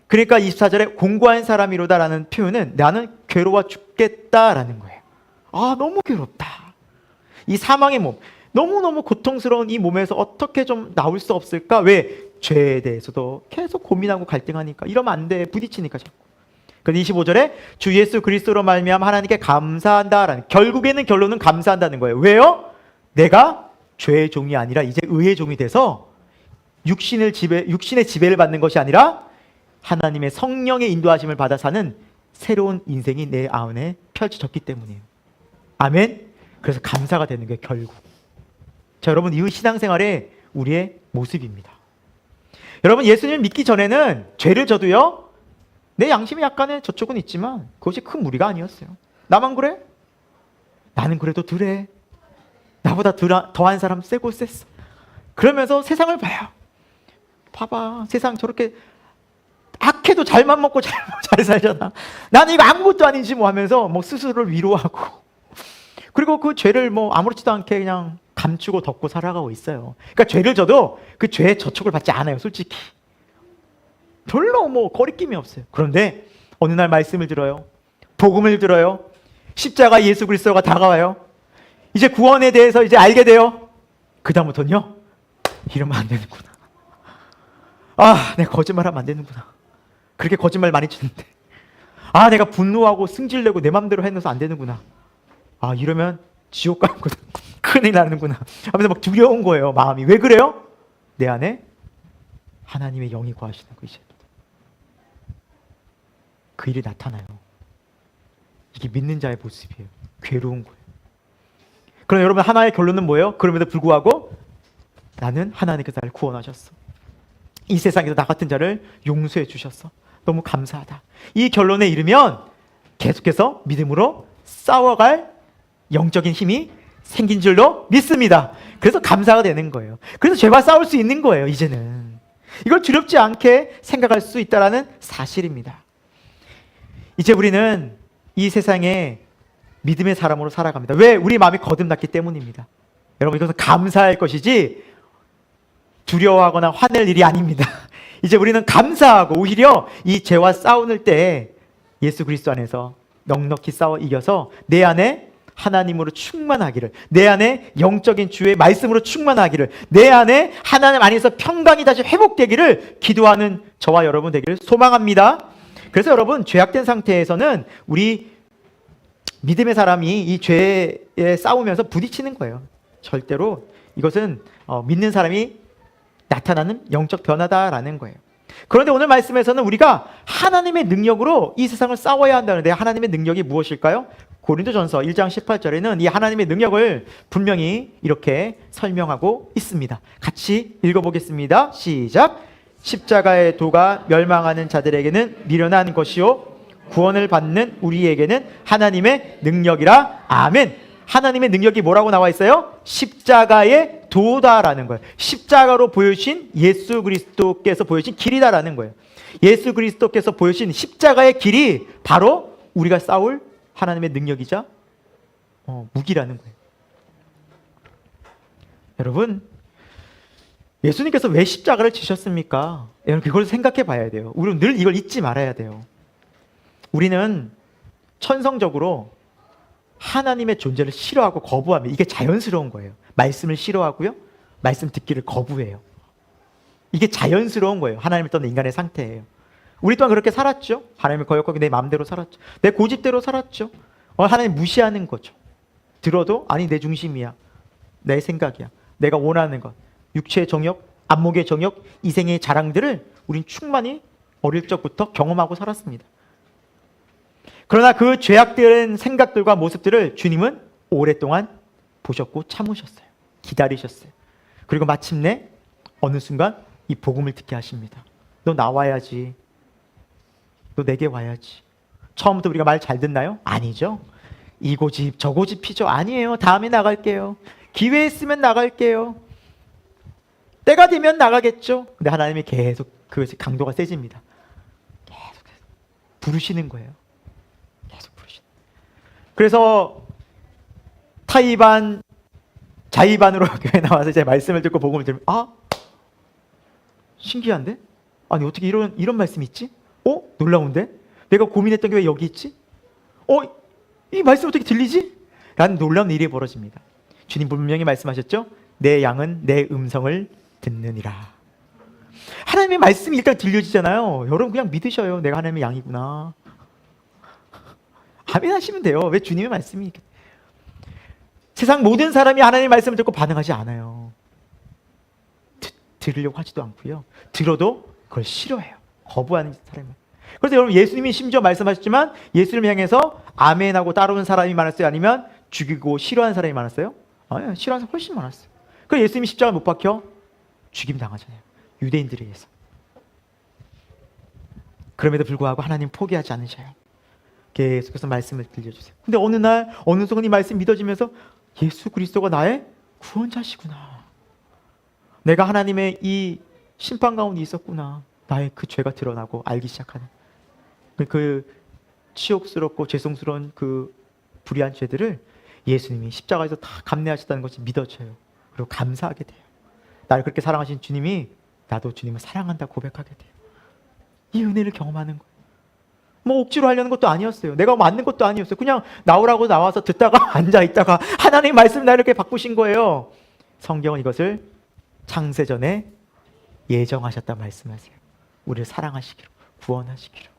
Speaker 1: 그러니까 24절에 공고한 사람이로다라는 표현은 나는 괴로워 죽겠다라는 거예요. 너무 괴롭다. 이 사망의 몸, 너무너무 고통스러운 이 몸에서 어떻게 좀 나올 수 없을까? 왜? 죄에 대해서도 계속 고민하고 갈등하니까. 이러면 안 돼. 부딪히니까 자꾸. 그런데 25절에 주 예수 그리스도로 말미암아 하나님께 감사한다라는, 결국에는 결론은 감사한다는 거예요. 왜요? 내가 죄의 종이 아니라 이제 의의 종이 돼서 육신의 지배를 받는 것이 아니라 하나님의 성령의 인도하심을 받아 사는 새로운 인생이 내 안에 펼쳐졌기 때문이에요. 아멘. 그래서 감사가 되는 게 결국. 자, 여러분, 이 신앙생활의 우리의 모습입니다. 여러분, 예수님을 믿기 전에는 죄를 져도요, 내 양심이 약간의 저쪽은 있지만 그것이 큰 무리가 아니었어요. 나만 그래? 나는 그래도 덜해. 나보다 더한 사람 세고 셌어. 그러면서 세상을 봐요. 봐봐, 세상 저렇게 악해도 잘만 먹고 잘 살잖아. 나는 이거 아무것도 아니지 뭐 하면서 스스로를 위로하고, 그리고 그 죄를 아무렇지도 않게 그냥 감추고 덮고 살아가고 있어요. 그러니까 죄를 져도 그 죄의 저촉을 받지 않아요, 솔직히. 별로 거리낌이 없어요. 그런데 어느 날 말씀을 들어요. 복음을 들어요. 십자가 예수 그리스도가 다가와요. 이제 구원에 대해서 이제 알게 돼요. 그 다음부터는요, 이러면 안 되는구나. 내가 거짓말하면 안 되는구나. 그렇게 거짓말 많이 치는데. 내가 분노하고 승질내고 내 맘대로 해놔서 안 되는구나. 이러면 지옥 가는구나. 큰일 나는구나. 하면서 두려운 거예요, 마음이. 왜 그래요? 내 안에 하나님의 영이 거하시는 거 이제. 그 일이 나타나요. 이게 믿는 자의 모습이에요. 괴로운 거예요. 그럼 여러분, 하나의 결론은 뭐예요? 그럼에도 불구하고 나는 하나님께서 나를 구원하셨어. 이 세상에서 나 같은 자를 용서해 주셨어. 너무 감사하다. 이 결론에 이르면 계속해서 믿음으로 싸워갈 영적인 힘이 생긴 줄로 믿습니다. 그래서 감사가 되는 거예요. 그래서 죄와 싸울 수 있는 거예요, 이제는. 이걸 두렵지 않게 생각할 수 있다는 사실입니다. 이제 우리는 이 세상에 믿음의 사람으로 살아갑니다. 왜? 우리 마음이 거듭났기 때문입니다. 여러분, 이것은 감사할 것이지 두려워하거나 화낼 일이 아닙니다. 이제 우리는 감사하고 오히려 이 죄와 싸울 때 예수 그리스도 안에서 넉넉히 싸워 이겨서 내 안에 하나님으로 충만하기를, 내 안에 영적인 주의 말씀으로 충만하기를, 내 안에 하나님 안에서 평강이 다시 회복되기를 기도하는 저와 여러분 되기를 소망합니다. 그래서 여러분, 죄악된 상태에서는 우리 믿음의 사람이 이 죄에 싸우면서 부딪히는 거예요. 절대로 이것은 믿는 사람이 나타나는 영적 변화다라는 거예요. 그런데 오늘 말씀에서는 우리가 하나님의 능력으로 이 세상을 싸워야 한다는데, 하나님의 능력이 무엇일까요? 고린도전서 1장 18절에는 이 하나님의 능력을 분명히 이렇게 설명하고 있습니다. 같이 읽어보겠습니다. 시작. 십자가의 도가 멸망하는 자들에게는 미련한 것이요 구원을 받는 우리에게는 하나님의 능력이라. 아멘. 하나님의 능력이 뭐라고 나와 있어요? 십자가의 도다라는 거예요. 십자가로 보여주신 예수 그리스도께서 보여주신 길이다라는 거예요. 예수 그리스도께서 보여주신 십자가의 길이 바로 우리가 싸울 하나님의 능력이자 무기라는 거예요. 여러분, 예수님께서 왜 십자가를 지셨습니까? 여러분, 그걸 생각해 봐야 돼요. 우리는 늘 이걸 잊지 말아야 돼요. 우리는 천성적으로 하나님의 존재를 싫어하고 거부합니다. 이게 자연스러운 거예요. 말씀을 싫어하고요, 말씀 듣기를 거부해요. 이게 자연스러운 거예요. 하나님을 떠난 인간의 상태예요. 우리 또한 그렇게 살았죠. 하나님을 거역하고 내 마음대로 살았죠. 내 고집대로 살았죠. 하나님 무시하는 거죠. 들어도 아니 내 중심이야, 내 생각이야, 내가 원하는 것, 육체의 정욕, 안목의 정욕, 이생의 자랑들을 우린 충만히 어릴 적부터 경험하고 살았습니다. 그러나 그 죄악된 생각들과 모습들을 주님은 오랫동안 보셨고 참으셨어요. 기다리셨어요. 그리고 마침내 어느 순간 이 복음을 듣게 하십니다. 너 나와야지. 너 내게 와야지. 처음부터 우리가 말 잘 듣나요? 아니죠. 이 고집 저 고집이죠. 아니에요. 다음에 나갈게요. 기회 있으면 나갈게요. 때가 되면 나가겠죠. 근데 하나님이 계속 그것이 강도가 세집니다. 계속 부르시는 거예요. 계속 부르시는. 그래서 타이반 자의반으로 교회 나와서 이제 말씀을 듣고 복음을 들으면 신기한데? 아니 어떻게 이런 말씀이 있지? 놀라운데? 내가 고민했던 게 왜 여기 있지? 이 말씀 어떻게 들리지? 라는 놀라운 일이 벌어집니다. 주님 분명히 말씀하셨죠? 내 양은 내 음성을 듣느니라. 하나님의 말씀이 일단 들려지잖아요. 여러분 그냥 믿으셔요. 내가 하나님의 양이구나. 아멘 하시면 돼요. 왜 주님의 말씀이 세상 모든 사람이 하나님의 말씀을 듣고 반응하지 않아요. 들으려고 하지도 않고요. 들어도 그걸 싫어해요. 거부하는 사람이. 그래서 여러분 예수님이 심지어 말씀하셨지만 예수님을 향해서 아멘하고 따르는 사람이 많았어요? 아니면 죽이고 싫어하는 사람이 많았어요? 아니요. 싫어하는 사람이 훨씬 많았어요. 그래서 예수님이 십자가에 못 박혀 죽임 당하잖아요. 유대인들에 의해서. 그럼에도 불구하고 하나님 포기하지 않으셔요. 계속해서 말씀을 들려주세요. 근데 어느 날 어느 순간 이 말씀 믿어지면서 예수 그리스도가 나의 구원자시구나. 내가 하나님의 이 심판 가운데 있었구나. 나의 그 죄가 드러나고 알기 시작하는 그 치욕스럽고 죄송스러운 그 불의한 죄들을 예수님이 십자가에서 다 감내하셨다는 것이 믿어져요. 그리고 감사하게 돼요. 나를 그렇게 사랑하신 주님이 나도 주님을 사랑한다 고백하게 돼요. 이 은혜를 경험하는 거예요. 뭐 억지로 하려는 것도 아니었어요. 내가 맞는 것도 아니었어요. 그냥 나오라고 나와서 듣다가 앉아있다가 하나님의 말씀 나를 이렇게 바꾸신 거예요. 성경은 이것을 창세전에 예정하셨다 말씀하세요. 우리를 사랑하시기로, 구원하시기로.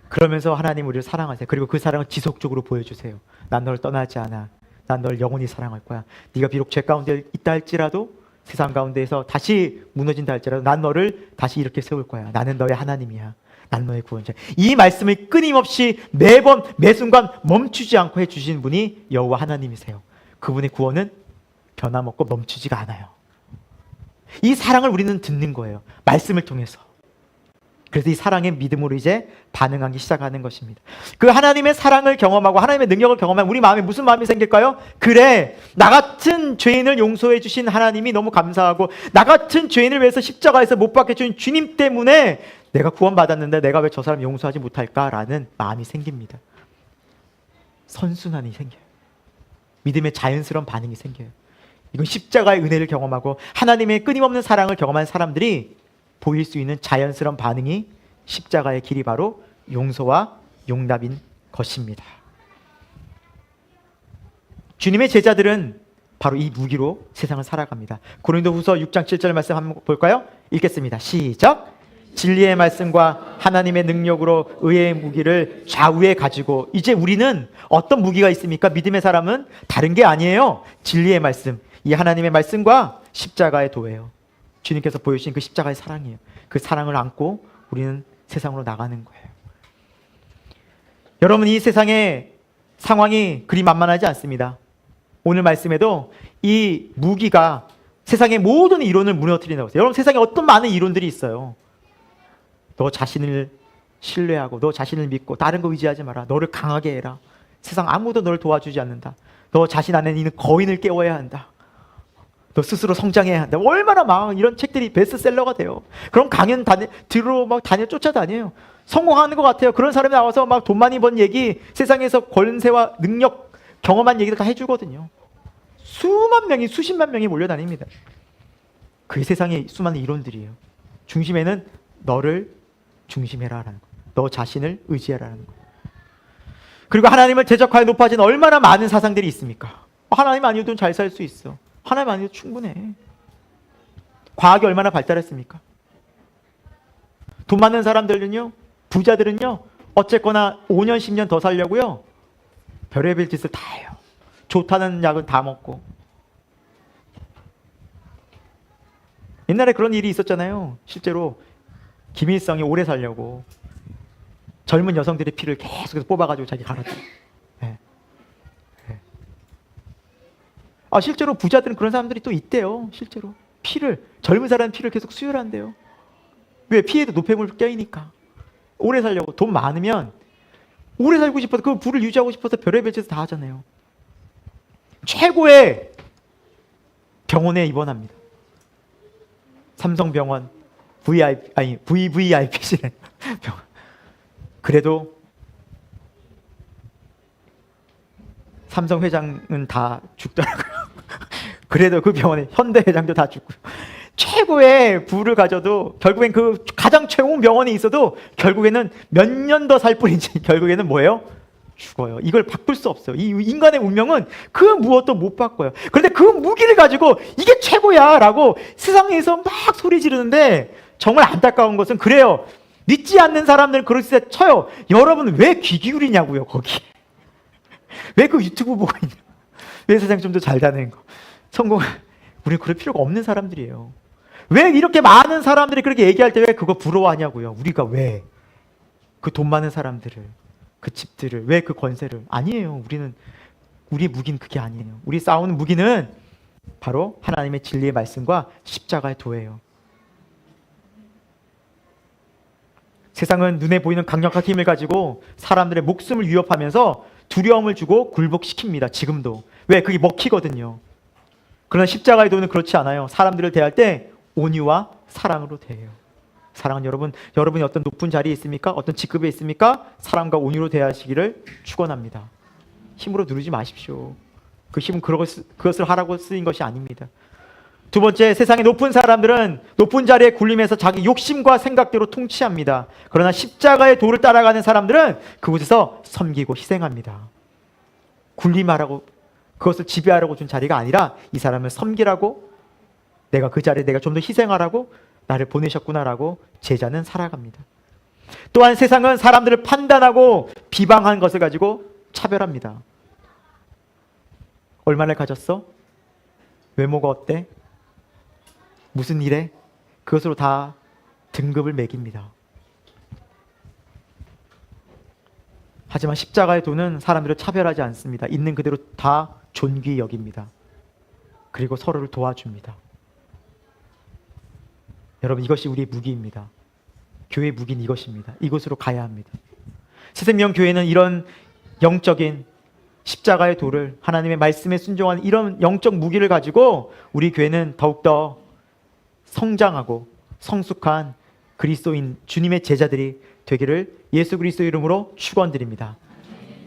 Speaker 1: 그러면서 하나님 우리를 사랑하세요. 그리고 그 사랑을 지속적으로 보여주세요. 난 너를 떠나지 않아. 난 널 영원히 사랑할 거야. 네가 비록 죄 가운데 있다 할지라도 세상 가운데에서 다시 무너진다 할지라도 난 너를 다시 이렇게 세울 거야. 나는 너의 하나님이야. 난 너의 구원자. 이 말씀을 끊임없이 매번 매순간 멈추지 않고 해주신 분이 여호와 하나님이세요. 그분의 구원은 변함없고 멈추지가 않아요. 이 사랑을 우리는 듣는 거예요. 말씀을 통해서. 그래서 이 사랑의 믿음으로 이제 반응하기 시작하는 것입니다. 그 하나님의 사랑을 경험하고 하나님의 능력을 경험하면 우리 마음에 무슨 마음이 생길까요? 그래, 나 같은 죄인을 용서해 주신 하나님이 너무 감사하고 나 같은 죄인을 위해서 십자가에서 못 박혀 주신 주님 때문에 내가 구원받았는데 내가 왜 저 사람 용서하지 못할까라는 마음이 생깁니다. 선순환이 생겨요. 믿음의 자연스러운 반응이 생겨요. 이건 십자가의 은혜를 경험하고 하나님의 끊임없는 사랑을 경험한 사람들이 보일 수 있는 자연스러운 반응이 십자가의 길이 바로 용서와 용납인 것입니다. 주님의 제자들은 바로 이 무기로 세상을 살아갑니다. 고린도후서 6장 7절 말씀 한번 볼까요? 읽겠습니다. 시작! 진리의 말씀과 하나님의 능력으로 의의 무기를 좌우에 가지고 이제 우리는 어떤 무기가 있습니까? 믿음의 사람은 다른 게 아니에요. 진리의 말씀, 이 하나님의 말씀과 십자가의 도예요. 주님께서 보여주신 그 십자가의 사랑이에요. 그 사랑을 안고 우리는 세상으로 나가는 거예요. 여러분, 이 세상의 상황이 그리 만만하지 않습니다. 오늘 말씀에도 이 무기가 세상의 모든 이론을 무너뜨린다고 했어요. 여러분, 세상에 어떤 많은 이론들이 있어요. 너 자신을 신뢰하고 너 자신을 믿고 다른 거 의지하지 마라. 너를 강하게 해라. 세상 아무도 너를 도와주지 않는다. 너 자신 안에 있는 거인을 깨워야 한다. 너 스스로 성장해야 한다. 얼마나 막 이런 책들이 베스트셀러가 돼요. 그럼 강연 들으러 막 쫓아다녀요. 성공하는 것 같아요. 그런 사람이 나와서 막 돈 많이 번 얘기, 세상에서 권세와 능력 경험한 얘기를 다 해주거든요. 수만 명이, 수십만 명이 몰려다닙니다. 그게 세상의 수많은 이론들이에요. 중심에는 너를 중심해라라는 거. 너 자신을 의지해라라는 거. 그리고 하나님을 대적하여 높아진 얼마나 많은 사상들이 있습니까? 하나님 아니어도 잘 살 수 있어. 하나님 아니어도 충분해. 과학이 얼마나 발달했습니까? 돈 많은 사람들은요, 부자들은요, 어쨌거나 5년, 10년 더 살려고요, 별의별 짓을 다 해요. 좋다는 약은 다 먹고. 옛날에 그런 일이 있었잖아요. 실제로 김일성이 오래 살려고 젊은 여성들의 피를 계속해서 뽑아가지고 자기 갈아줘. 네. 네. 실제로 부자들은 그런 사람들이 또 있대요. 실제로 젊은 사람 피를 계속 수혈한대요. 왜? 피에도 노폐물 껴이니까. 오래 살려고. 돈 많으면 오래 살고 싶어서 그 부를 유지하고 싶어서 별의별 짓을 다 하잖아요. 최고의 병원에 입원합니다. 삼성병원 VVIP시네. 그래도 삼성 회장은 다 죽더라고요. 그래도 그 병원에 현대 회장도 다 죽고요. 최고의 부를 가져도 결국엔 그 가장 최고의 병원에 있어도 결국에는 몇 년 더 살 뿐이지 결국에는 뭐예요? 죽어요. 이걸 바꿀 수 없어요. 이 인간의 운명은 그 무엇도 못 바꿔요. 그런데 그 무기를 가지고 이게 최고야 라고 세상에서 막 소리 지르는데 정말 안타까운 것은 그래요. 믿지 않는 사람들은 그럴 때 쳐요. 여러분 왜 귀 기울이냐고요 거기. 왜 그 유튜브 보고 있냐. 왜 세상 좀 더 잘 다니는 거. 성공. 우리는 그럴 필요가 없는 사람들이에요. 왜 이렇게 많은 사람들이 그렇게 얘기할 때 왜 그거 부러워하냐고요. 우리가 왜 그 돈 많은 사람들을, 그 집들을, 왜 그 권세를. 아니에요. 우리 무기는 그게 아니에요. 우리 싸우는 무기는 바로 하나님의 진리의 말씀과 십자가의 도예요. 세상은 눈에 보이는 강력한 힘을 가지고 사람들의 목숨을 위협하면서 두려움을 주고 굴복시킵니다. 지금도. 왜? 그게 먹히거든요. 그러나 십자가의 도는 그렇지 않아요. 사람들을 대할 때 온유와 사랑으로 대해요. 사랑은 여러분이 어떤 높은 자리에 있습니까? 어떤 직급에 있습니까? 사랑과 온유로 대하시기를 축원합니다. 힘으로 누르지 마십시오. 그 힘은 그것을 하라고 쓰인 것이 아닙니다. 두 번째, 세상의 높은 사람들은 높은 자리에 굴림해서 자기 욕심과 생각대로 통치합니다. 그러나 십자가의 도를 따라가는 사람들은 그곳에서 섬기고 희생합니다. 굴림하라고, 그것을 지배하라고 준 자리가 아니라 이 사람을 섬기라고, 내가 그 자리에 내가 좀 더 희생하라고 나를 보내셨구나라고 제자는 살아갑니다. 또한 세상은 사람들을 판단하고 비방한 것을 가지고 차별합니다. 얼마나 가졌어? 외모가 어때? 무슨 일해? 그것으로 다 등급을 매깁니다. 하지만 십자가의 도는 사람들을 차별하지 않습니다. 있는 그대로 다 존귀히 여깁니다. 그리고 서로를 도와줍니다. 여러분, 이것이 우리의 무기입니다. 교회의 무기는 이것입니다. 이곳으로 가야 합니다. 새생명교회는 이런 영적인 십자가의 도를, 하나님의 말씀에 순종하는 이런 영적 무기를 가지고 우리 교회는 더욱더 성장하고 성숙한 그리스도인 주님의 제자들이 되기를 예수 그리스도 이름으로 축원드립니다.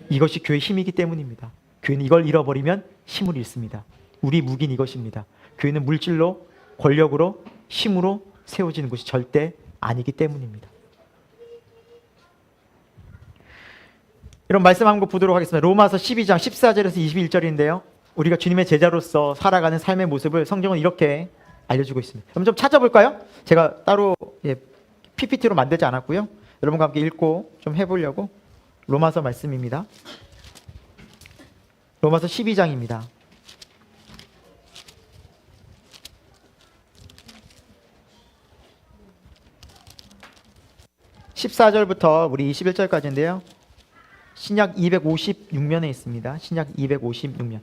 Speaker 1: 이것이 교회의 힘이기 때문입니다. 교회는 이걸 잃어버리면 힘을 잃습니다. 우리 무기는 이것입니다. 교회는 물질로, 권력으로, 힘으로 세워지는 것이 절대 아니기 때문입니다. 이런 말씀 한번 보도록 하겠습니다. 로마서 12장 14절에서 21절인데요. 우리가 주님의 제자로서 살아가는 삶의 모습을 성경은 이렇게 알려주고 있습니다. 그럼 좀 찾아볼까요? 제가 따로 PPT로 만들지 않았고요. 여러분과 함께 읽고 좀 해보려고. 로마서 말씀입니다. 로마서 12장입니다. 14절부터 우리 21절까지인데요. 신약 256면에 있습니다. 신약 256면.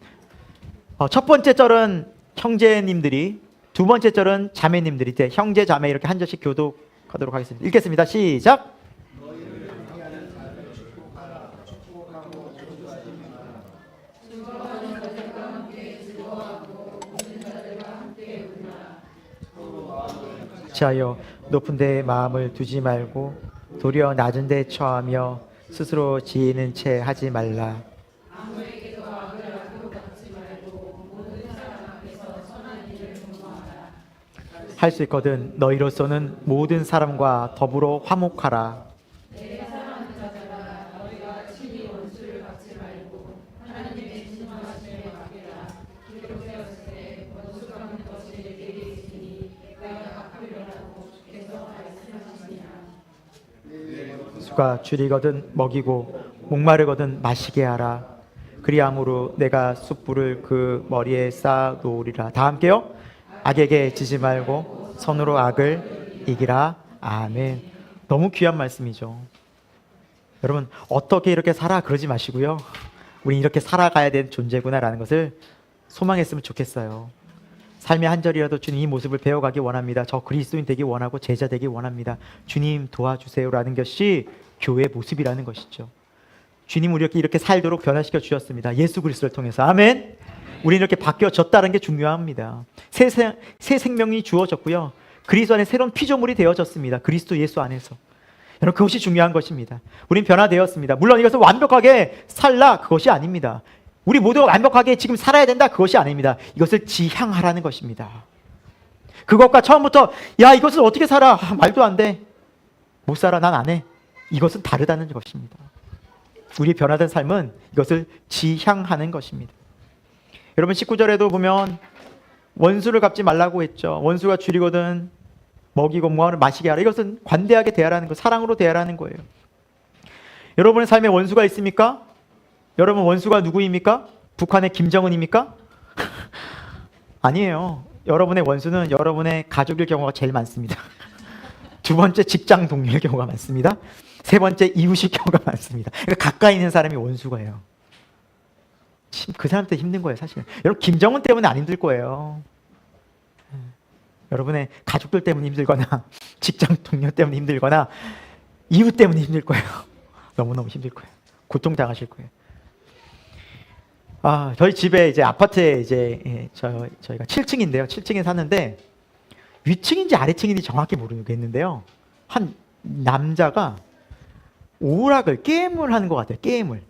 Speaker 1: 첫 번째 절은 형제님들이, 두 번째 절은 자매님들이, 형제 자매 이렇게 한 절씩 교독하도록 하겠습니다. 읽겠습니다. 시작. 자여 높은 데에 마음을 두지 말고 도리어 낮은 데에 처하며 스스로 지혜는 채 하지 말라. 할 수 있거든 너희로서는 모든 사람과 더불어 화목하라. 수가 줄이거든 먹이고 목마르거든 마시게 하라. 그리함으로 내가 숯불을 그 머리에 쌓아 놓으리라. 다 함께요. 악에게 지지 말고 선으로 악을 이기라. 아멘. 너무 귀한 말씀이죠. 여러분, 어떻게 이렇게 살아 그러지 마시고요. 우리 이렇게 살아가야 되는 존재구나라는 것을 소망했으면 좋겠어요. 삶의 한 절이라도 주님 이 모습을 배워가기 원합니다. 저 그리스도인 되기 원하고 제자 되기 원합니다. 주님 도와주세요라는 것이 교회의 모습이라는 것이죠. 주님 우리 이렇게 살도록 변화시켜 주셨습니다. 예수 그리스도를 통해서. 아멘. 우리는 이렇게 바뀌어졌다는 게 중요합니다. 새 생명이 주어졌고요. 그리스도 안에 새로운 피조물이 되어졌습니다. 그리스도 예수 안에서. 여러분, 그것이 중요한 것입니다. 우린 변화되었습니다. 물론 이것을 완벽하게 살라 그것이 아닙니다. 우리 모두가 완벽하게 지금 살아야 된다 그것이 아닙니다. 이것을 지향하라는 것입니다. 그것과 처음부터 야 이것을 어떻게 살아? 말도 안 돼. 못 살아. 난 안 해. 이것은 다르다는 것입니다. 우리 변화된 삶은 이것을 지향하는 것입니다. 여러분 19절에도 보면 원수를 갚지 말라고 했죠. 원수가 줄이거든 먹이고 무화과를 마시게 하라. 이것은 관대하게 대하라는 거, 사랑으로 대하라는 거예요. 여러분의 삶에 원수가 있습니까? 여러분 원수가 누구입니까? 북한의 김정은입니까? 아니에요. 여러분의 원수는 여러분의 가족일 경우가 제일 많습니다. 두 번째 직장 동료일 경우가 많습니다. 세 번째 이웃일 경우가 많습니다. 그러니까 가까이 있는 사람이 원수가예요. 그 사람 때문에 힘든 거예요, 사실. 여러분 김정은 때문에 안 힘들 거예요. 여러분의 가족들 때문에 힘들거나 직장 동료 때문에 힘들거나 이웃 때문에 힘들 거예요. 너무너무 힘들 거예요. 고통당하실 거예요. 저희 집에 이제 아파트에 이제 저희가 7층인데요. 7층에 사는데 위층인지 아래층인지 정확히 모르겠는데요. 한 남자가 오락을 게임을 하는 것 같아요. 게임을.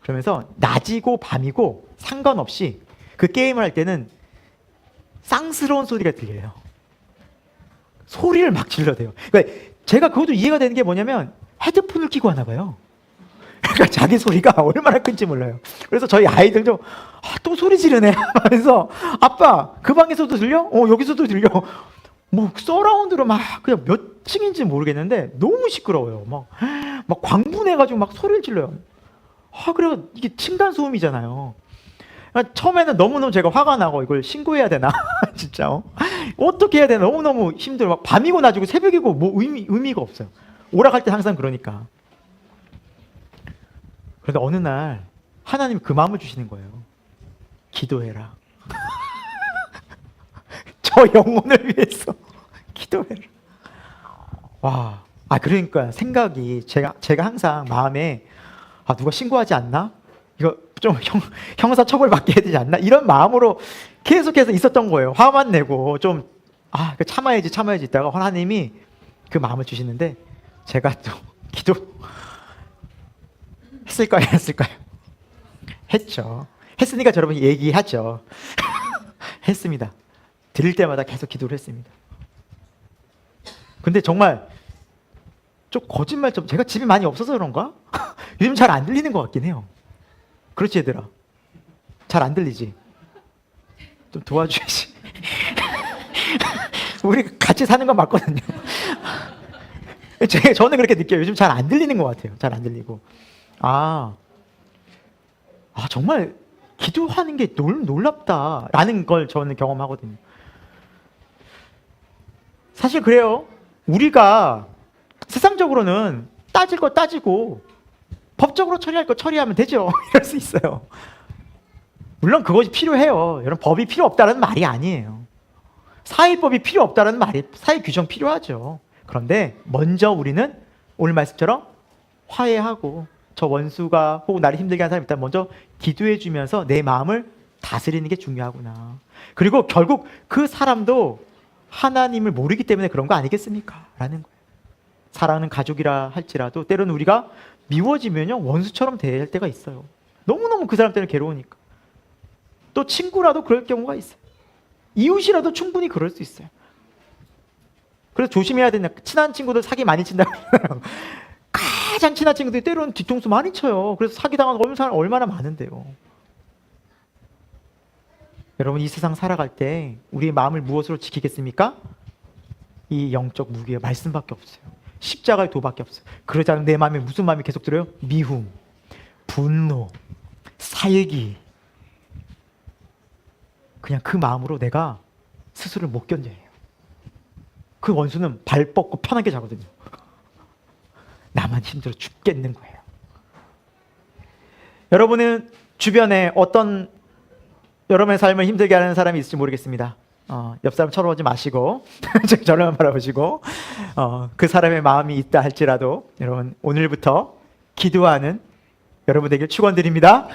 Speaker 1: 그러면서 낮이고 밤이고 상관없이 그 게임을 할 때는 쌍스러운 소리가 들려요. 소리를 막 질러대요. 그러니까 제가 그것도 이해가 되는 게 뭐냐면 헤드폰을 끼고 하나 봐요. 그러니까 자기 소리가 얼마나 큰지 몰라요. 그래서 저희 아이들도 또 소리 지르네 하면서 아빠 그 방에서도 들려? 여기서도 들려. 뭐 서라운드로 막 그냥 몇 층인지 모르겠는데 너무 시끄러워요. 막 광분해가지고 막 소리를 질러요. 그래 이게 층간 소음이잖아요. 처음에는 너무너무 제가 화가 나고 이걸 신고해야 되나 진짜 어떻게 해야 되나 너무너무 힘들어. 막 밤이고 낮이고 새벽이고 뭐 의미가 없어요. 오락할 때 항상 그러니까. 그런데 어느 날 하나님이 그 마음을 주시는 거예요. 기도해라. 저 영혼을 위해서 기도해라. 와, 그러니까 생각이 제가 항상 마음에 누가 신고하지 않나? 이거 좀 형사 처벌 받게 해야 되지 않나? 이런 마음으로 계속해서 있었던 거예요. 화만 내고 좀 참아야지 있다가 하나님이 그 마음을 주시는데 제가 또 기도 했을까요? 했죠. 했으니까 여러분이 얘기하죠. 했습니다. 들을 때마다 계속 기도를 했습니다. 근데 정말 좀 거짓말 좀 제가 집이 많이 없어서 그런가? 요즘 잘 안 들리는 것 같긴 해요. 그렇지 얘들아? 잘 안 들리지? 좀 도와줘야지. 우리 같이 사는 건 맞거든요. 저는 그렇게 느껴요. 요즘 잘 안 들리는 것 같아요. 잘 안 들리고. 정말 기도하는 게 놀랍다라는 걸 저는 경험하거든요. 사실 그래요. 우리가 세상적으로는 따질 거 따지고 법적으로 처리할 거 처리하면 되죠. 이럴 수 있어요. 물론 그것이 필요해요. 여러분 법이 필요 없다는 말이 아니에요. 사회법이 필요 없다는 말이 사회 규정 필요하죠. 그런데 먼저 우리는 오늘 말씀처럼 화해하고 저 원수가 혹은 나를 힘들게 하는 사람이 있다면 먼저 기도해 주면서 내 마음을 다스리는 게 중요하구나. 그리고 결국 그 사람도 하나님을 모르기 때문에 그런 거 아니겠습니까? 라는 거예요. 사랑하는 가족이라 할지라도 때로는 우리가 미워지면요 원수처럼 대할 때가 있어요. 너무너무 그 사람 때문에 괴로우니까. 또 친구라도 그럴 경우가 있어요. 이웃이라도 충분히 그럴 수 있어요. 그래서 조심해야 된다. 친한 친구들 사기 많이 친다고 가장 친한 친구들이 때로는 뒤통수 많이 쳐요. 그래서 사기당한 사람 얼마나 많은데요. 여러분 이 세상 살아갈 때 우리의 마음을 무엇으로 지키겠습니까? 이 영적 무기의 말씀밖에 없어요. 십자가의 도밖에 없어요. 그러지 않으면 내 마음에 무슨 마음이 계속 들어요? 미움, 분노, 살기. 그냥 그 마음으로 내가 스스로를 못 견뎌요. 그 원수는 발 뻗고 편하게 자거든요. 나만 힘들어 죽겠는 거예요. 여러분은 주변에 어떤 여러분의 삶을 힘들게 하는 사람이 있을지 모르겠습니다. 옆 사람 쳐다보지 마시고 저를 바라보시고 그 사람의 마음이 있다 할지라도 여러분 오늘부터 기도하는 여러분 되길 축원드립니다.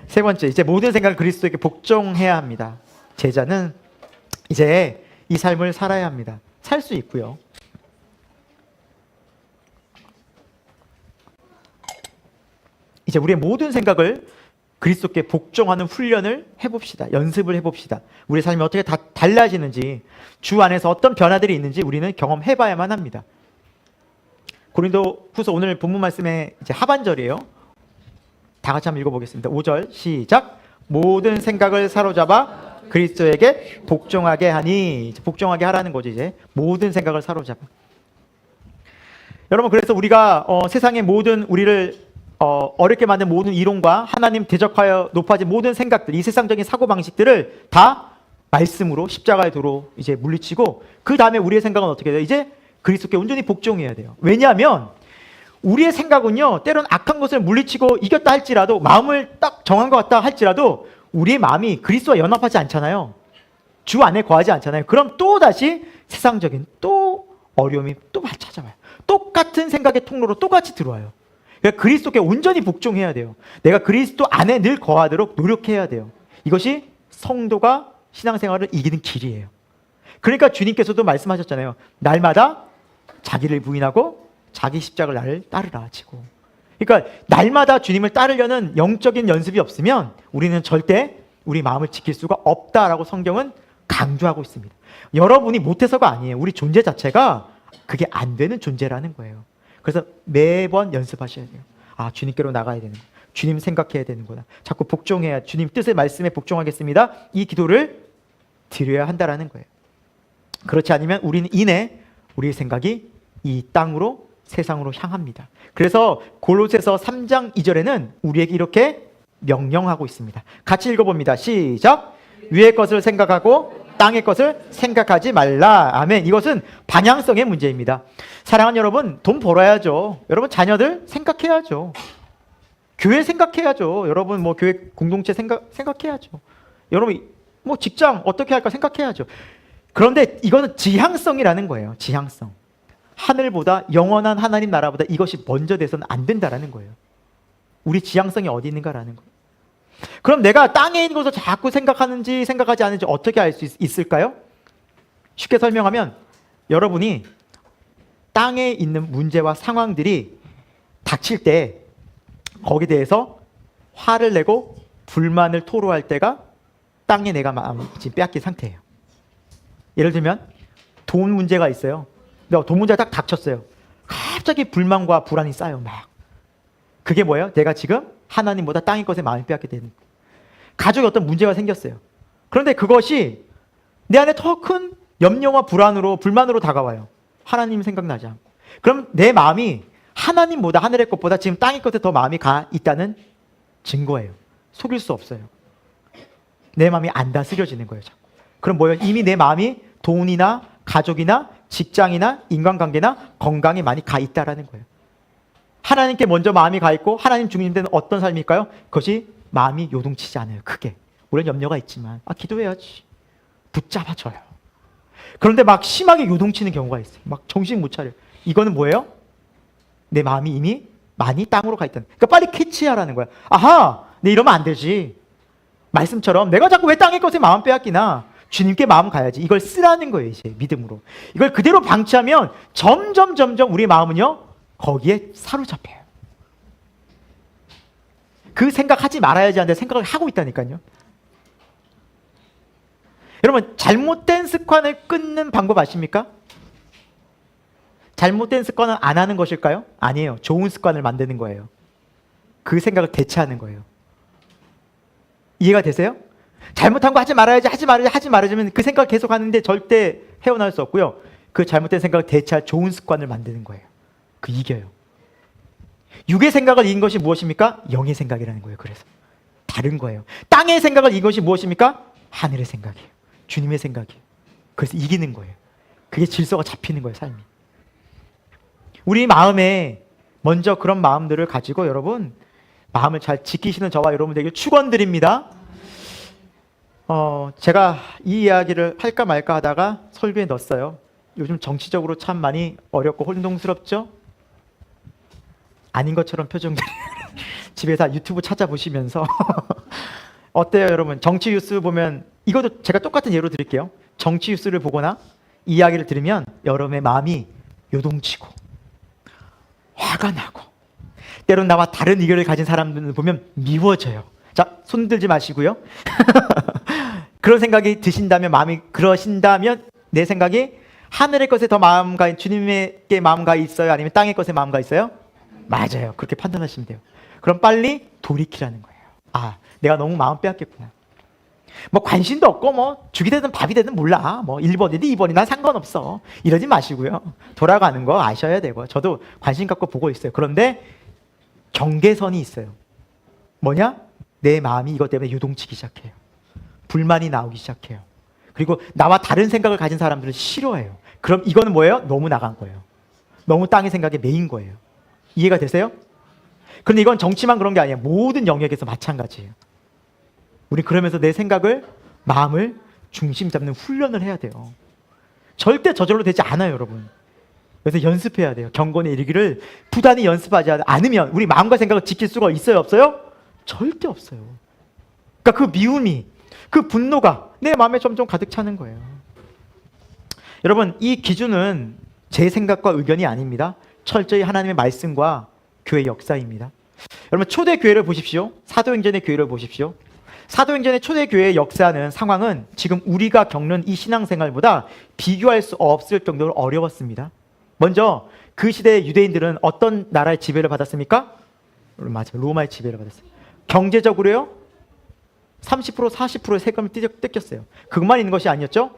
Speaker 1: 세 번째, 이제 모든 생각을 그리스도에게 복종해야 합니다. 제자는 이제 이 삶을 살아야 합니다. 살 수 있고요. 이제 우리의 모든 생각을 그리스도께 복종하는 훈련을 해봅시다. 연습을 해봅시다. 우리의 삶이 어떻게 다 달라지는지, 주 안에서 어떤 변화들이 있는지 우리는 경험해봐야만 합니다. 고린도후서 오늘 본문 말씀의 이제 하반절이에요. 다 같이 한번 읽어보겠습니다. 5절 시작. 모든 생각을 사로잡아 그리스도에게 복종하게 하니, 복종하게 하라는 거죠. 이제 모든 생각을 사로잡아. 여러분, 그래서 우리가 세상의 모든 우리를 어렵게 만든 모든 이론과 하나님 대적하여 높아진 모든 생각들, 이 세상적인 사고방식들을 다 말씀으로 십자가의 도로 이제 물리치고, 그 다음에 우리의 생각은 어떻게 돼요? 이제 그리스도께 온전히 복종해야 돼요. 왜냐하면 우리의 생각은요, 때론 악한 것을 물리치고 이겼다 할지라도, 마음을 딱 정한 것 같다 할지라도 우리의 마음이 그리스도와 연합하지 않잖아요. 주 안에 거하지 않잖아요. 그럼 또 다시 세상적인 또 어려움이 또 찾아와요. 똑같은 생각의 통로로 똑같이 들어와요. 그러니까 그리스도께 온전히 복종해야 돼요. 내가 그리스도 안에 늘 거하도록 노력해야 돼요. 이것이 성도가 신앙생활을 이기는 길이에요. 그러니까 주님께서도 말씀하셨잖아요. 날마다 자기를 부인하고 자기 십자가를 나를 따르라 하시고. 그러니까 날마다 주님을 따르려는 영적인 연습이 없으면 우리는 절대 우리 마음을 지킬 수가 없다라고 성경은 강조하고 있습니다. 여러분이 못해서가 아니에요. 우리 존재 자체가 그게 안 되는 존재라는 거예요. 그래서 매번 연습하셔야 돼요. 아, 주님께로 나가야 되는 거야. 주님 생각해야 되는구나. 자꾸 복종해야, 주님 뜻의 말씀에 복종하겠습니다. 이 기도를 드려야 한다라는 거예요. 그렇지 않으면 우리는 이내 우리의 생각이 이 땅으로, 세상으로 향합니다. 그래서 골로새서 3장 2절에는 우리에게 이렇게 명령하고 있습니다. 같이 읽어봅니다. 시작. 위의 것을 생각하고 땅의 것을 생각하지 말라. 아멘. 이것은 방향성의 문제입니다. 사랑하는 여러분, 돈 벌어야죠. 여러분 자녀들 생각해야죠. 교회 생각해야죠. 여러분 뭐 교회 공동체 생각해야죠. 여러분 뭐 직장 어떻게 할까 생각해야죠. 그런데 이거는 지향성이라는 거예요. 지향성. 하늘보다, 영원한 하나님 나라보다 이것이 먼저 돼서는 안 된다라는 거예요. 우리 지향성이 어디 있는가라는 거예요. 그럼 내가 땅에 있는 것을 자꾸 생각하는지 생각하지 않는지 어떻게 알 수 있을까요? 쉽게 설명하면 여러분이 땅에 있는 문제와 상황들이 닥칠 때 거기에 대해서 화를 내고 불만을 토로할 때가 땅에 내가 마음을 지금 빼앗긴 상태예요. 예를 들면 돈 문제가 있어요. 근데 돈 문제가 딱 닥쳤어요. 갑자기 불만과 불안이 쌓여 막. 그게 뭐예요? 내가 지금 하나님보다 땅의 것에 마음이 빼앗게 되는 거예요. 가족에 어떤 문제가 생겼어요. 그런데 그것이 내 안에 더 큰 염려와 불만으로 다가와요. 하나님 생각나지 않고. 그럼 내 마음이 하나님보다, 하늘의 것보다 지금 땅의 것에 더 마음이 가 있다는 증거예요. 속일 수 없어요. 내 마음이 안 다스려지는 거예요. 자꾸. 그럼 뭐예요? 이미 내 마음이 돈이나 가족이나 직장이나 인간관계나 건강에 많이 가 있다라는 거예요. 하나님께 먼저 마음이 가 있고 하나님 중심되는 어떤 삶일까요? 그것이 마음이 요동치지 않아요. 크게. 물론 염려가 있지만 기도해야지. 붙잡아줘요. 그런데 막 심하게 요동치는 경우가 있어요. 막 정신 못 차려요. 이거는 뭐예요? 내 마음이 이미 많이 땅으로 가 있다는. 그러니까 빨리 캐치하라는 거야. 아하, 내 이러면 안 되지. 말씀처럼 내가 자꾸 왜 땅의 것에 마음 빼앗기나. 주님께 마음 가야지. 이걸 쓰라는 거예요. 이제 믿음으로. 이걸 그대로 방치하면 점점 우리 마음은요 거기에 사로잡혀요. 그 생각하지 말아야지 하는데 생각을 하고 있다니까요. 여러분 잘못된 습관을 끊는 방법 아십니까? 잘못된 습관은 안 하는 것일까요? 아니에요. 좋은 습관을 만드는 거예요. 그 생각을 대체하는 거예요. 이해가 되세요? 잘못한 거 하지 말아야지면 그 생각을 계속 하는데 절대 헤어나올 수 없고요. 그 잘못된 생각을 대체할 좋은 습관을 만드는 거예요. 그 이겨요. 육의 생각을 이긴 것이 무엇입니까? 영의 생각이라는 거예요. 그래서 다른 거예요. 땅의 생각을 이것이 무엇입니까? 하늘의 생각이에요. 주님의 생각이에요. 그래서 이기는 거예요. 그게 질서가 잡히는 거예요, 삶이. 우리 마음에 먼저 그런 마음들을 가지고 여러분 마음을 잘 지키시는 저와 여러분 되길 축원드립니다. 제가 이 이야기를 할까 말까 하다가 설교에 넣었어요. 요즘 정치적으로 참 많이 어렵고 혼동스럽죠? 아닌 것처럼 표정들이 집에서 유튜브 찾아보시면서 어때요 여러분? 정치 뉴스 보면 이것도 제가 똑같은 예로 드릴게요. 정치 뉴스를 보거나 이야기를 들으면 여러분의 마음이 요동치고 화가 나고 때론 나와 다른 의견을 가진 사람들을 보면 미워져요. 자, 손 들지 마시고요. 그런 생각이 드신다면, 마음이 그러신다면 내 생각이 하늘의 것에 더 마음가, 주님께 마음가 있어요? 아니면 땅의 것에 마음가 있어요? 맞아요. 그렇게 판단하시면 돼요. 그럼 빨리 돌이키라는 거예요. 아, 내가 너무 마음 빼앗겼구나. 뭐 관심도 없고 뭐 죽이 되든 밥이 되든 몰라. 뭐 1번이든 2번이 난 상관없어. 이러지 마시고요. 돌아가는 거 아셔야 되고. 저도 관심 갖고 보고 있어요. 그런데 경계선이 있어요. 뭐냐? 내 마음이 이것 때문에 유동치기 시작해요. 불만이 나오기 시작해요. 그리고 나와 다른 생각을 가진 사람들을 싫어해요. 그럼 이거는 뭐예요? 너무 나간 거예요. 너무 땅의 생각에 매인 거예요. 이해가 되세요? 그런데 이건 정치만 그런 게 아니에요. 모든 영역에서 마찬가지예요. 우리 그러면서 내 생각을, 마음을 중심 잡는 훈련을 해야 돼요. 절대 저절로 되지 않아요, 여러분. 그래서 연습해야 돼요. 경건에 이르기를 부단히 연습하지 않으면 우리 마음과 생각을 지킬 수가 있어요, 없어요? 절대 없어요. 그러니까 그 미움이, 그 분노가 내 마음에 점점 가득 차는 거예요. 여러분, 이 기준은 제 생각과 의견이 아닙니다. 철저히 하나님의 말씀과 교회 역사입니다. 여러분, 초대교회를 보십시오. 사도행전의 교회를 보십시오. 사도행전의 초대교회의 역사는, 상황은 지금 우리가 겪는 이 신앙생활보다 비교할 수 없을 정도로 어려웠습니다. 먼저 그 시대의 유대인들은 어떤 나라의 지배를 받았습니까? 맞아요. 로마의 지배를 받았어요. 경제적으로요, 30% 40%의 세금을 뜯겼어요. 그것만 있는 것이 아니었죠.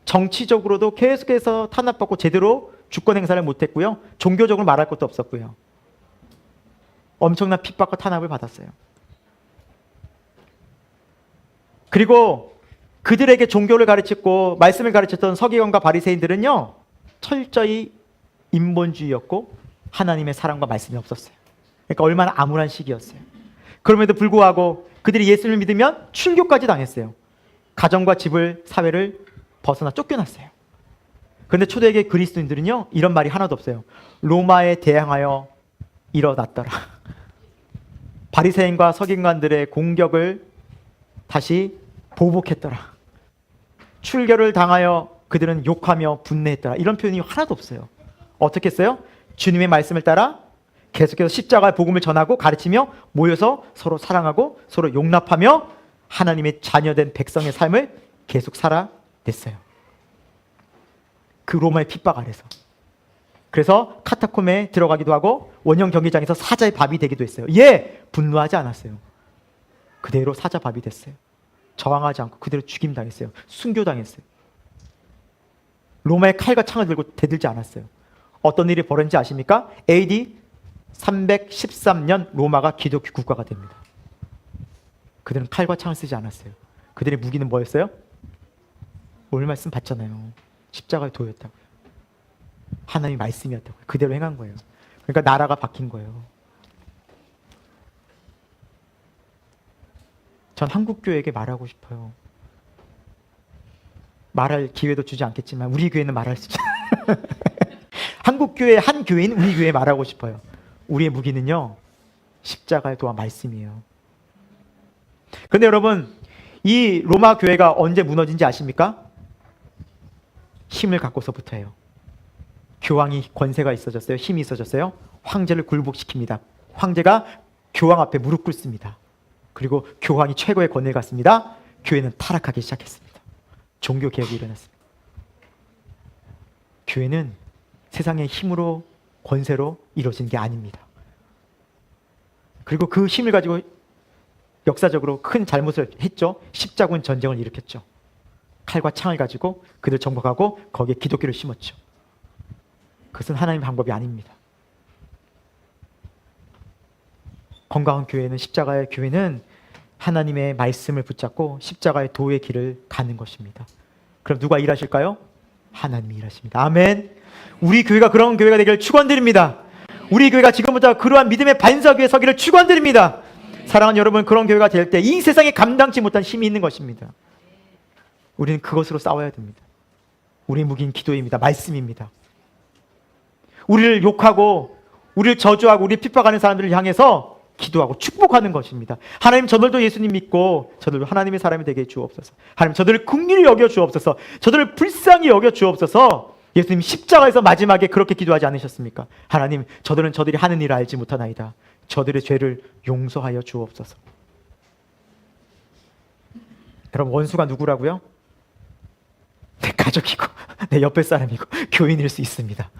Speaker 1: 정치적으로도 계속해서 탄압받고 제대로 주권 행사를 못했고요. 종교적으로 말할 것도 없었고요. 엄청난 핍박과 탄압을 받았어요. 그리고 그들에게 종교를 가르쳤고 말씀을 가르쳤던 서기관과 바리새인들은요, 철저히 인본주의였고 하나님의 사랑과 말씀이 없었어요. 그러니까 얼마나 암울한 시기였어요. 그럼에도 불구하고 그들이 예수를 믿으면 출교까지 당했어요. 가정과 집을, 사회를 벗어나 쫓겨났어요. 그런데 초대교회 그리스도인들은요, 이런 말이 하나도 없어요. 로마에 대항하여 일어났더라. 바리새인과 서기관들의 공격을 다시 보복했더라. 출교를 당하여 그들은 욕하며 분내했더라. 이런 표현이 하나도 없어요. 어떻게 했어요? 주님의 말씀을 따라 계속해서 십자가의 복음을 전하고 가르치며 모여서 서로 사랑하고 서로 용납하며 하나님의 자녀된 백성의 삶을 계속 살아냈어요. 그 로마의 핍박 아래서. 그래서 카타콤에 들어가기도 하고 원형 경기장에서 사자의 밥이 되기도 했어요. 예! 분노하지 않았어요. 그대로 사자 밥이 됐어요. 저항하지 않고 그대로 죽임당했어요. 순교당했어요. 로마의 칼과 창을 들고 대들지 않았어요. 어떤 일이 벌어진지 아십니까? AD 313년 로마가 기독교 국가가 됩니다. 그들은 칼과 창을 쓰지 않았어요. 그들의 무기는 뭐였어요? 오늘 말씀 봤잖아요. 십자가의 도였다고요. 하나님의 말씀이었다고요. 그대로 행한 거예요. 그러니까 나라가 바뀐 거예요. 전 한국교회에게 말하고 싶어요. 말할 기회도 주지 않겠지만 우리 교회는 말할 수 있어요. 한국교회 한 교회인 우리 교회에 말하고 싶어요. 우리의 무기는요, 십자가의 도와 말씀이에요. 그런데 여러분, 이 로마 교회가 언제 무너진지 아십니까? 힘을 갖고서부터예요. 교황이 권세가 있어졌어요. 힘이 있어졌어요. 황제를 굴복시킵니다. 황제가 교황 앞에 무릎 꿇습니다. 그리고 교황이 최고의 권위를 갖습니다. 교회는 타락하기 시작했습니다. 종교개혁이 일어났습니다. 교회는 세상의 힘으로, 권세로 이루어진 게 아닙니다. 그리고 그 힘을 가지고 역사적으로 큰 잘못을 했죠. 십자군 전쟁을 일으켰죠. 칼과 창을 가지고 그들 정복하고 거기에 기독교를 심었죠. 그것은 하나님의 방법이 아닙니다. 건강한 교회는, 십자가의 교회는 하나님의 말씀을 붙잡고 십자가의 도의 길을 가는 것입니다. 그럼 누가 일하실까요? 하나님이 일하십니다. 아멘. 우리 교회가 그런 교회가 되기를 축원드립니다. 우리 교회가 지금부터 그러한 믿음의 반석 위에 서기를 축원드립니다. 사랑하는 여러분, 그런 교회가 될 때 이 세상에 감당치 못한 힘이 있는 것입니다. 우리는 그것으로 싸워야 됩니다. 우리 무기는 기도입니다. 말씀입니다. 우리를 욕하고 우리를 저주하고 우리를 핍박하는 사람들을 향해서 기도하고 축복하는 것입니다. 하나님, 저들도 예수님 믿고 저들도 하나님의 사람이 되게 주옵소서. 하나님, 저들을 긍휼히 여겨 주옵소서. 저들을 불쌍히 여겨 주옵소서. 예수님 십자가에서 마지막에 그렇게 기도하지 않으셨습니까? 하나님, 저들은 저들이 하는 일을 알지 못하나이다. 저들의 죄를 용서하여 주옵소서. 여러분, 원수가 누구라고요? 내 가족이고 내 옆에 사람이고 교인일 수 있습니다.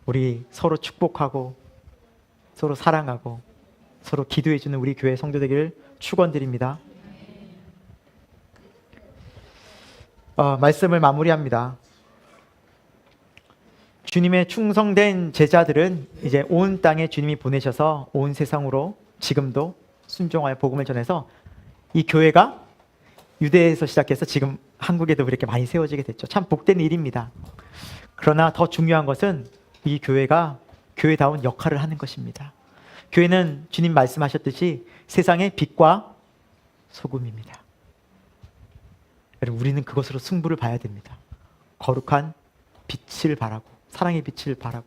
Speaker 1: 우리 서로 축복하고 서로 사랑하고 서로 기도해주는 우리 교회 성도 되기를 축원드립니다. 말씀을 마무리합니다. 주님의 충성된 제자들은 이제 온 땅에 주님이 보내셔서 온 세상으로 지금도 순종하여 복음을 전해서 이 교회가 유대에서 시작해서 지금 한국에도 그렇게 많이 세워지게 됐죠. 참 복된 일입니다. 그러나 더 중요한 것은 이 교회가 교회다운 역할을 하는 것입니다. 교회는 주님 말씀하셨듯이 세상의 빛과 소금입니다. 여러분, 우리는 그것으로 승부를 봐야 됩니다. 거룩한 빛을 바라고 사랑의 빛을 바라고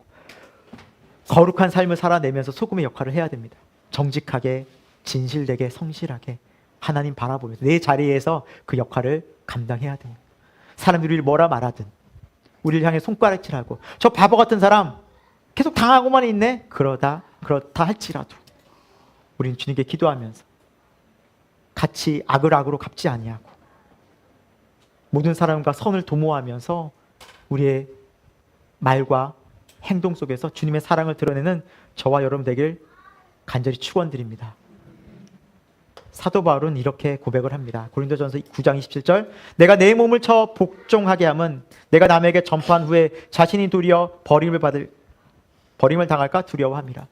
Speaker 1: 거룩한 삶을 살아내면서 소금의 역할을 해야 됩니다. 정직하게, 진실되게, 성실하게 하나님 바라보면서 내 자리에서 그 역할을 감당해야 됩니다. 사람들이 우리를 뭐라 말하든 우리를 향해 손가락질하고 저 바보 같은 사람 계속 당하고만 있네, 그렇다 할지라도 우리는 주님께 기도하면서 같이 악을 악으로 갚지 아니하고 모든 사람과 선을 도모하면서 우리의 말과 행동 속에서 주님의 사랑을 드러내는 저와 여러분 되길 간절히 축원드립니다. 사도 바울은 이렇게 고백을 합니다. 고린도전서 9장 27절, 내가 내 몸을 쳐 복종하게 함은 내가 남에게 전파한 후에 자신이 도리어 버림을 당할까 두려워함이라.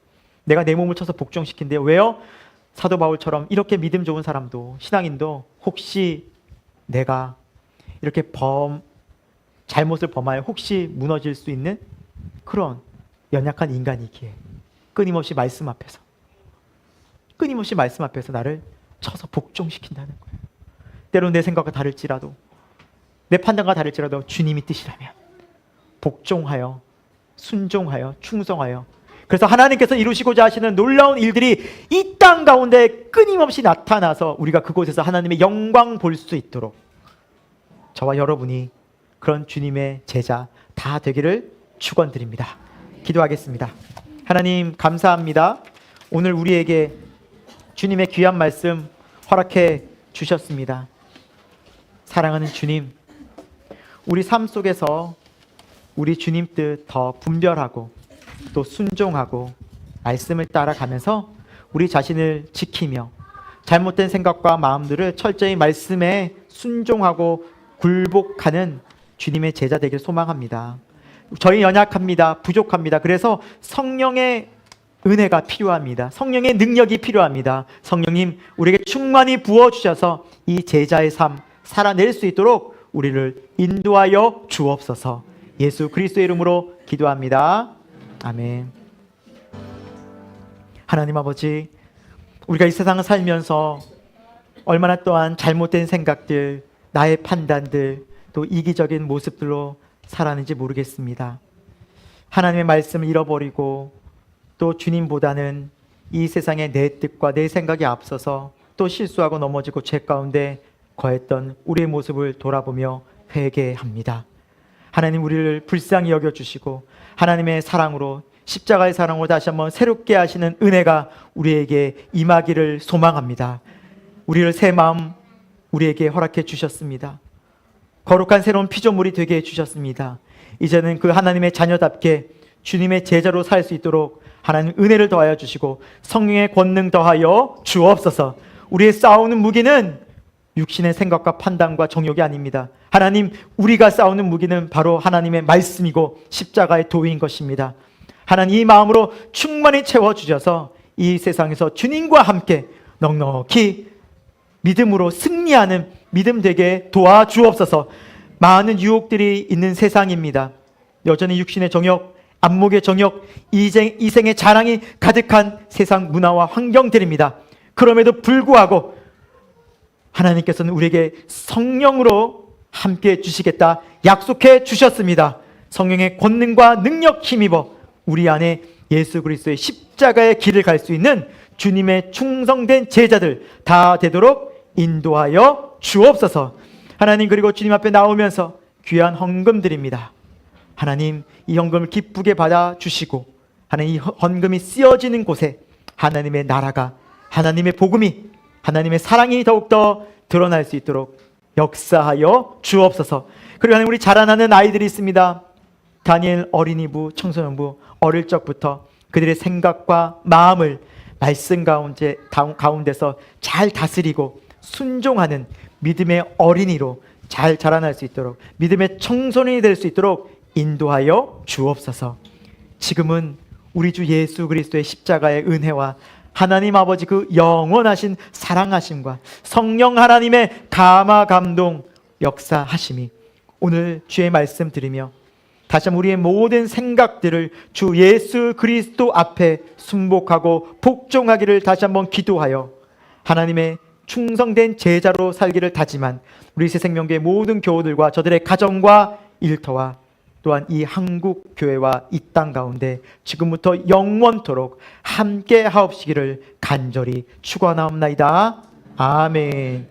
Speaker 1: 내가 내 몸을 쳐서 복종시킨대요. 왜요? 사도 바울처럼 이렇게 믿음 좋은 사람도, 신앙인도 혹시 내가 이렇게 잘못을 범하여 혹시 무너질 수 있는 그런 연약한 인간이기에 끊임없이 말씀 앞에서 나를 쳐서 복종시킨다는 거예요. 때로는 내 생각과 다를지라도, 내 판단과 다를지라도 주님이 뜻이라면 복종하여, 순종하여, 충성하여, 그래서 하나님께서 이루시고자 하시는 놀라운 일들이 이 땅 가운데 끊임없이 나타나서 우리가 그곳에서 하나님의 영광 볼 수 있도록 저와 여러분이 그런 주님의 제자 다 되기를 축원드립니다. 기도하겠습니다. 하나님, 감사합니다. 오늘 우리에게 주님의 귀한 말씀 허락해 주셨습니다. 사랑하는 주님, 우리 삶 속에서 우리 주님 뜻 더 분별하고 또 순종하고 말씀을 따라가면서 우리 자신을 지키며 잘못된 생각과 마음들을 철저히 말씀에 순종하고 굴복하는 주님의 제자 되길 소망합니다. 저희 연약합니다. 부족합니다. 그래서 성령의 은혜가 필요합니다. 성령의 능력이 필요합니다. 성령님, 우리에게 충만히 부어주셔서 이 제자의 삶 살아낼 수 있도록 우리를 인도하여 주옵소서. 예수 그리스도의 이름으로 기도합니다. 아멘. 하나님 아버지, 우리가 이 세상을 살면서 얼마나 또한 잘못된 생각들, 나의 판단들, 또 이기적인 모습들로 살았는지 모르겠습니다. 하나님의 말씀을 잃어버리고 또 주님보다는 이 세상의 내 뜻과 내 생각이 앞서서 또 실수하고 넘어지고 죄 가운데 거했던 우리의 모습을 돌아보며 회개합니다. 하나님, 우리를 불쌍히 여겨주시고 하나님의 사랑으로, 십자가의 사랑으로 다시 한번 새롭게 하시는 은혜가 우리에게 임하기를 소망합니다. 우리를 새 마음 우리에게 허락해 주셨습니다. 거룩한 새로운 피조물이 되게 해주셨습니다. 이제는 그 하나님의 자녀답게 주님의 제자로 살 수 있도록 하나님 은혜를 더하여 주시고 성령의 권능 더하여 주옵소서. 우리의 싸우는 무기는 육신의 생각과 판단과 정욕이 아닙니다. 하나님, 우리가 싸우는 무기는 바로 하나님의 말씀이고 십자가의 도인 것입니다. 하나님, 이 마음으로 충만히 채워주셔서 이 세상에서 주님과 함께 넉넉히 믿음으로 승리하는 믿음 되게 도와주옵소서. 많은 유혹들이 있는 세상입니다. 여전히 육신의 정욕, 안목의 정욕, 이생의 자랑이 가득한 세상 문화와 환경들입니다. 그럼에도 불구하고 하나님께서는 우리에게 성령으로 함께 주시겠다 약속해 주셨습니다. 성령의 권능과 능력 힘입어 우리 안에 예수 그리스도의 십자가의 길을 갈 수 있는 주님의 충성된 제자들 다 되도록 인도하여 주옵소서. 하나님, 그리고 주님 앞에 나오면서 귀한 헌금 드립니다. 하나님, 이 헌금을 기쁘게 받아주시고 하나님, 이 헌금이 쓰여지는 곳에 하나님의 나라가, 하나님의 복음이, 하나님의 사랑이 더욱더 드러날 수 있도록 역사하여 주옵소서. 그리고 하나님, 우리 자라나는 아이들이 있습니다. 다니엘 어린이부, 청소년부, 어릴 적부터 그들의 생각과 마음을 말씀 가운데서 잘 다스리고 순종하는 믿음의 어린이로 잘 자라날 수 있도록, 믿음의 청소년이 될 수 있도록 인도하여 주옵소서. 지금은 우리 주 예수 그리스도의 십자가의 은혜와 하나님 아버지 그 영원하신 사랑하심과 성령 하나님의 감화 감동 역사하심이 오늘 주의 말씀 들으며 다시 한번 우리의 모든 생각들을 주 예수 그리스도 앞에 순복하고 복종하기를 다시 한번 기도하여 하나님의 충성된 제자로 살기를 다짐한 우리 새생명교회 모든 교우들과 저들의 가정과 일터와 또한 이 한국 교회와 이 땅 가운데 지금부터 영원토록 함께 하옵시기를 간절히 축원하옵나이다. 아멘.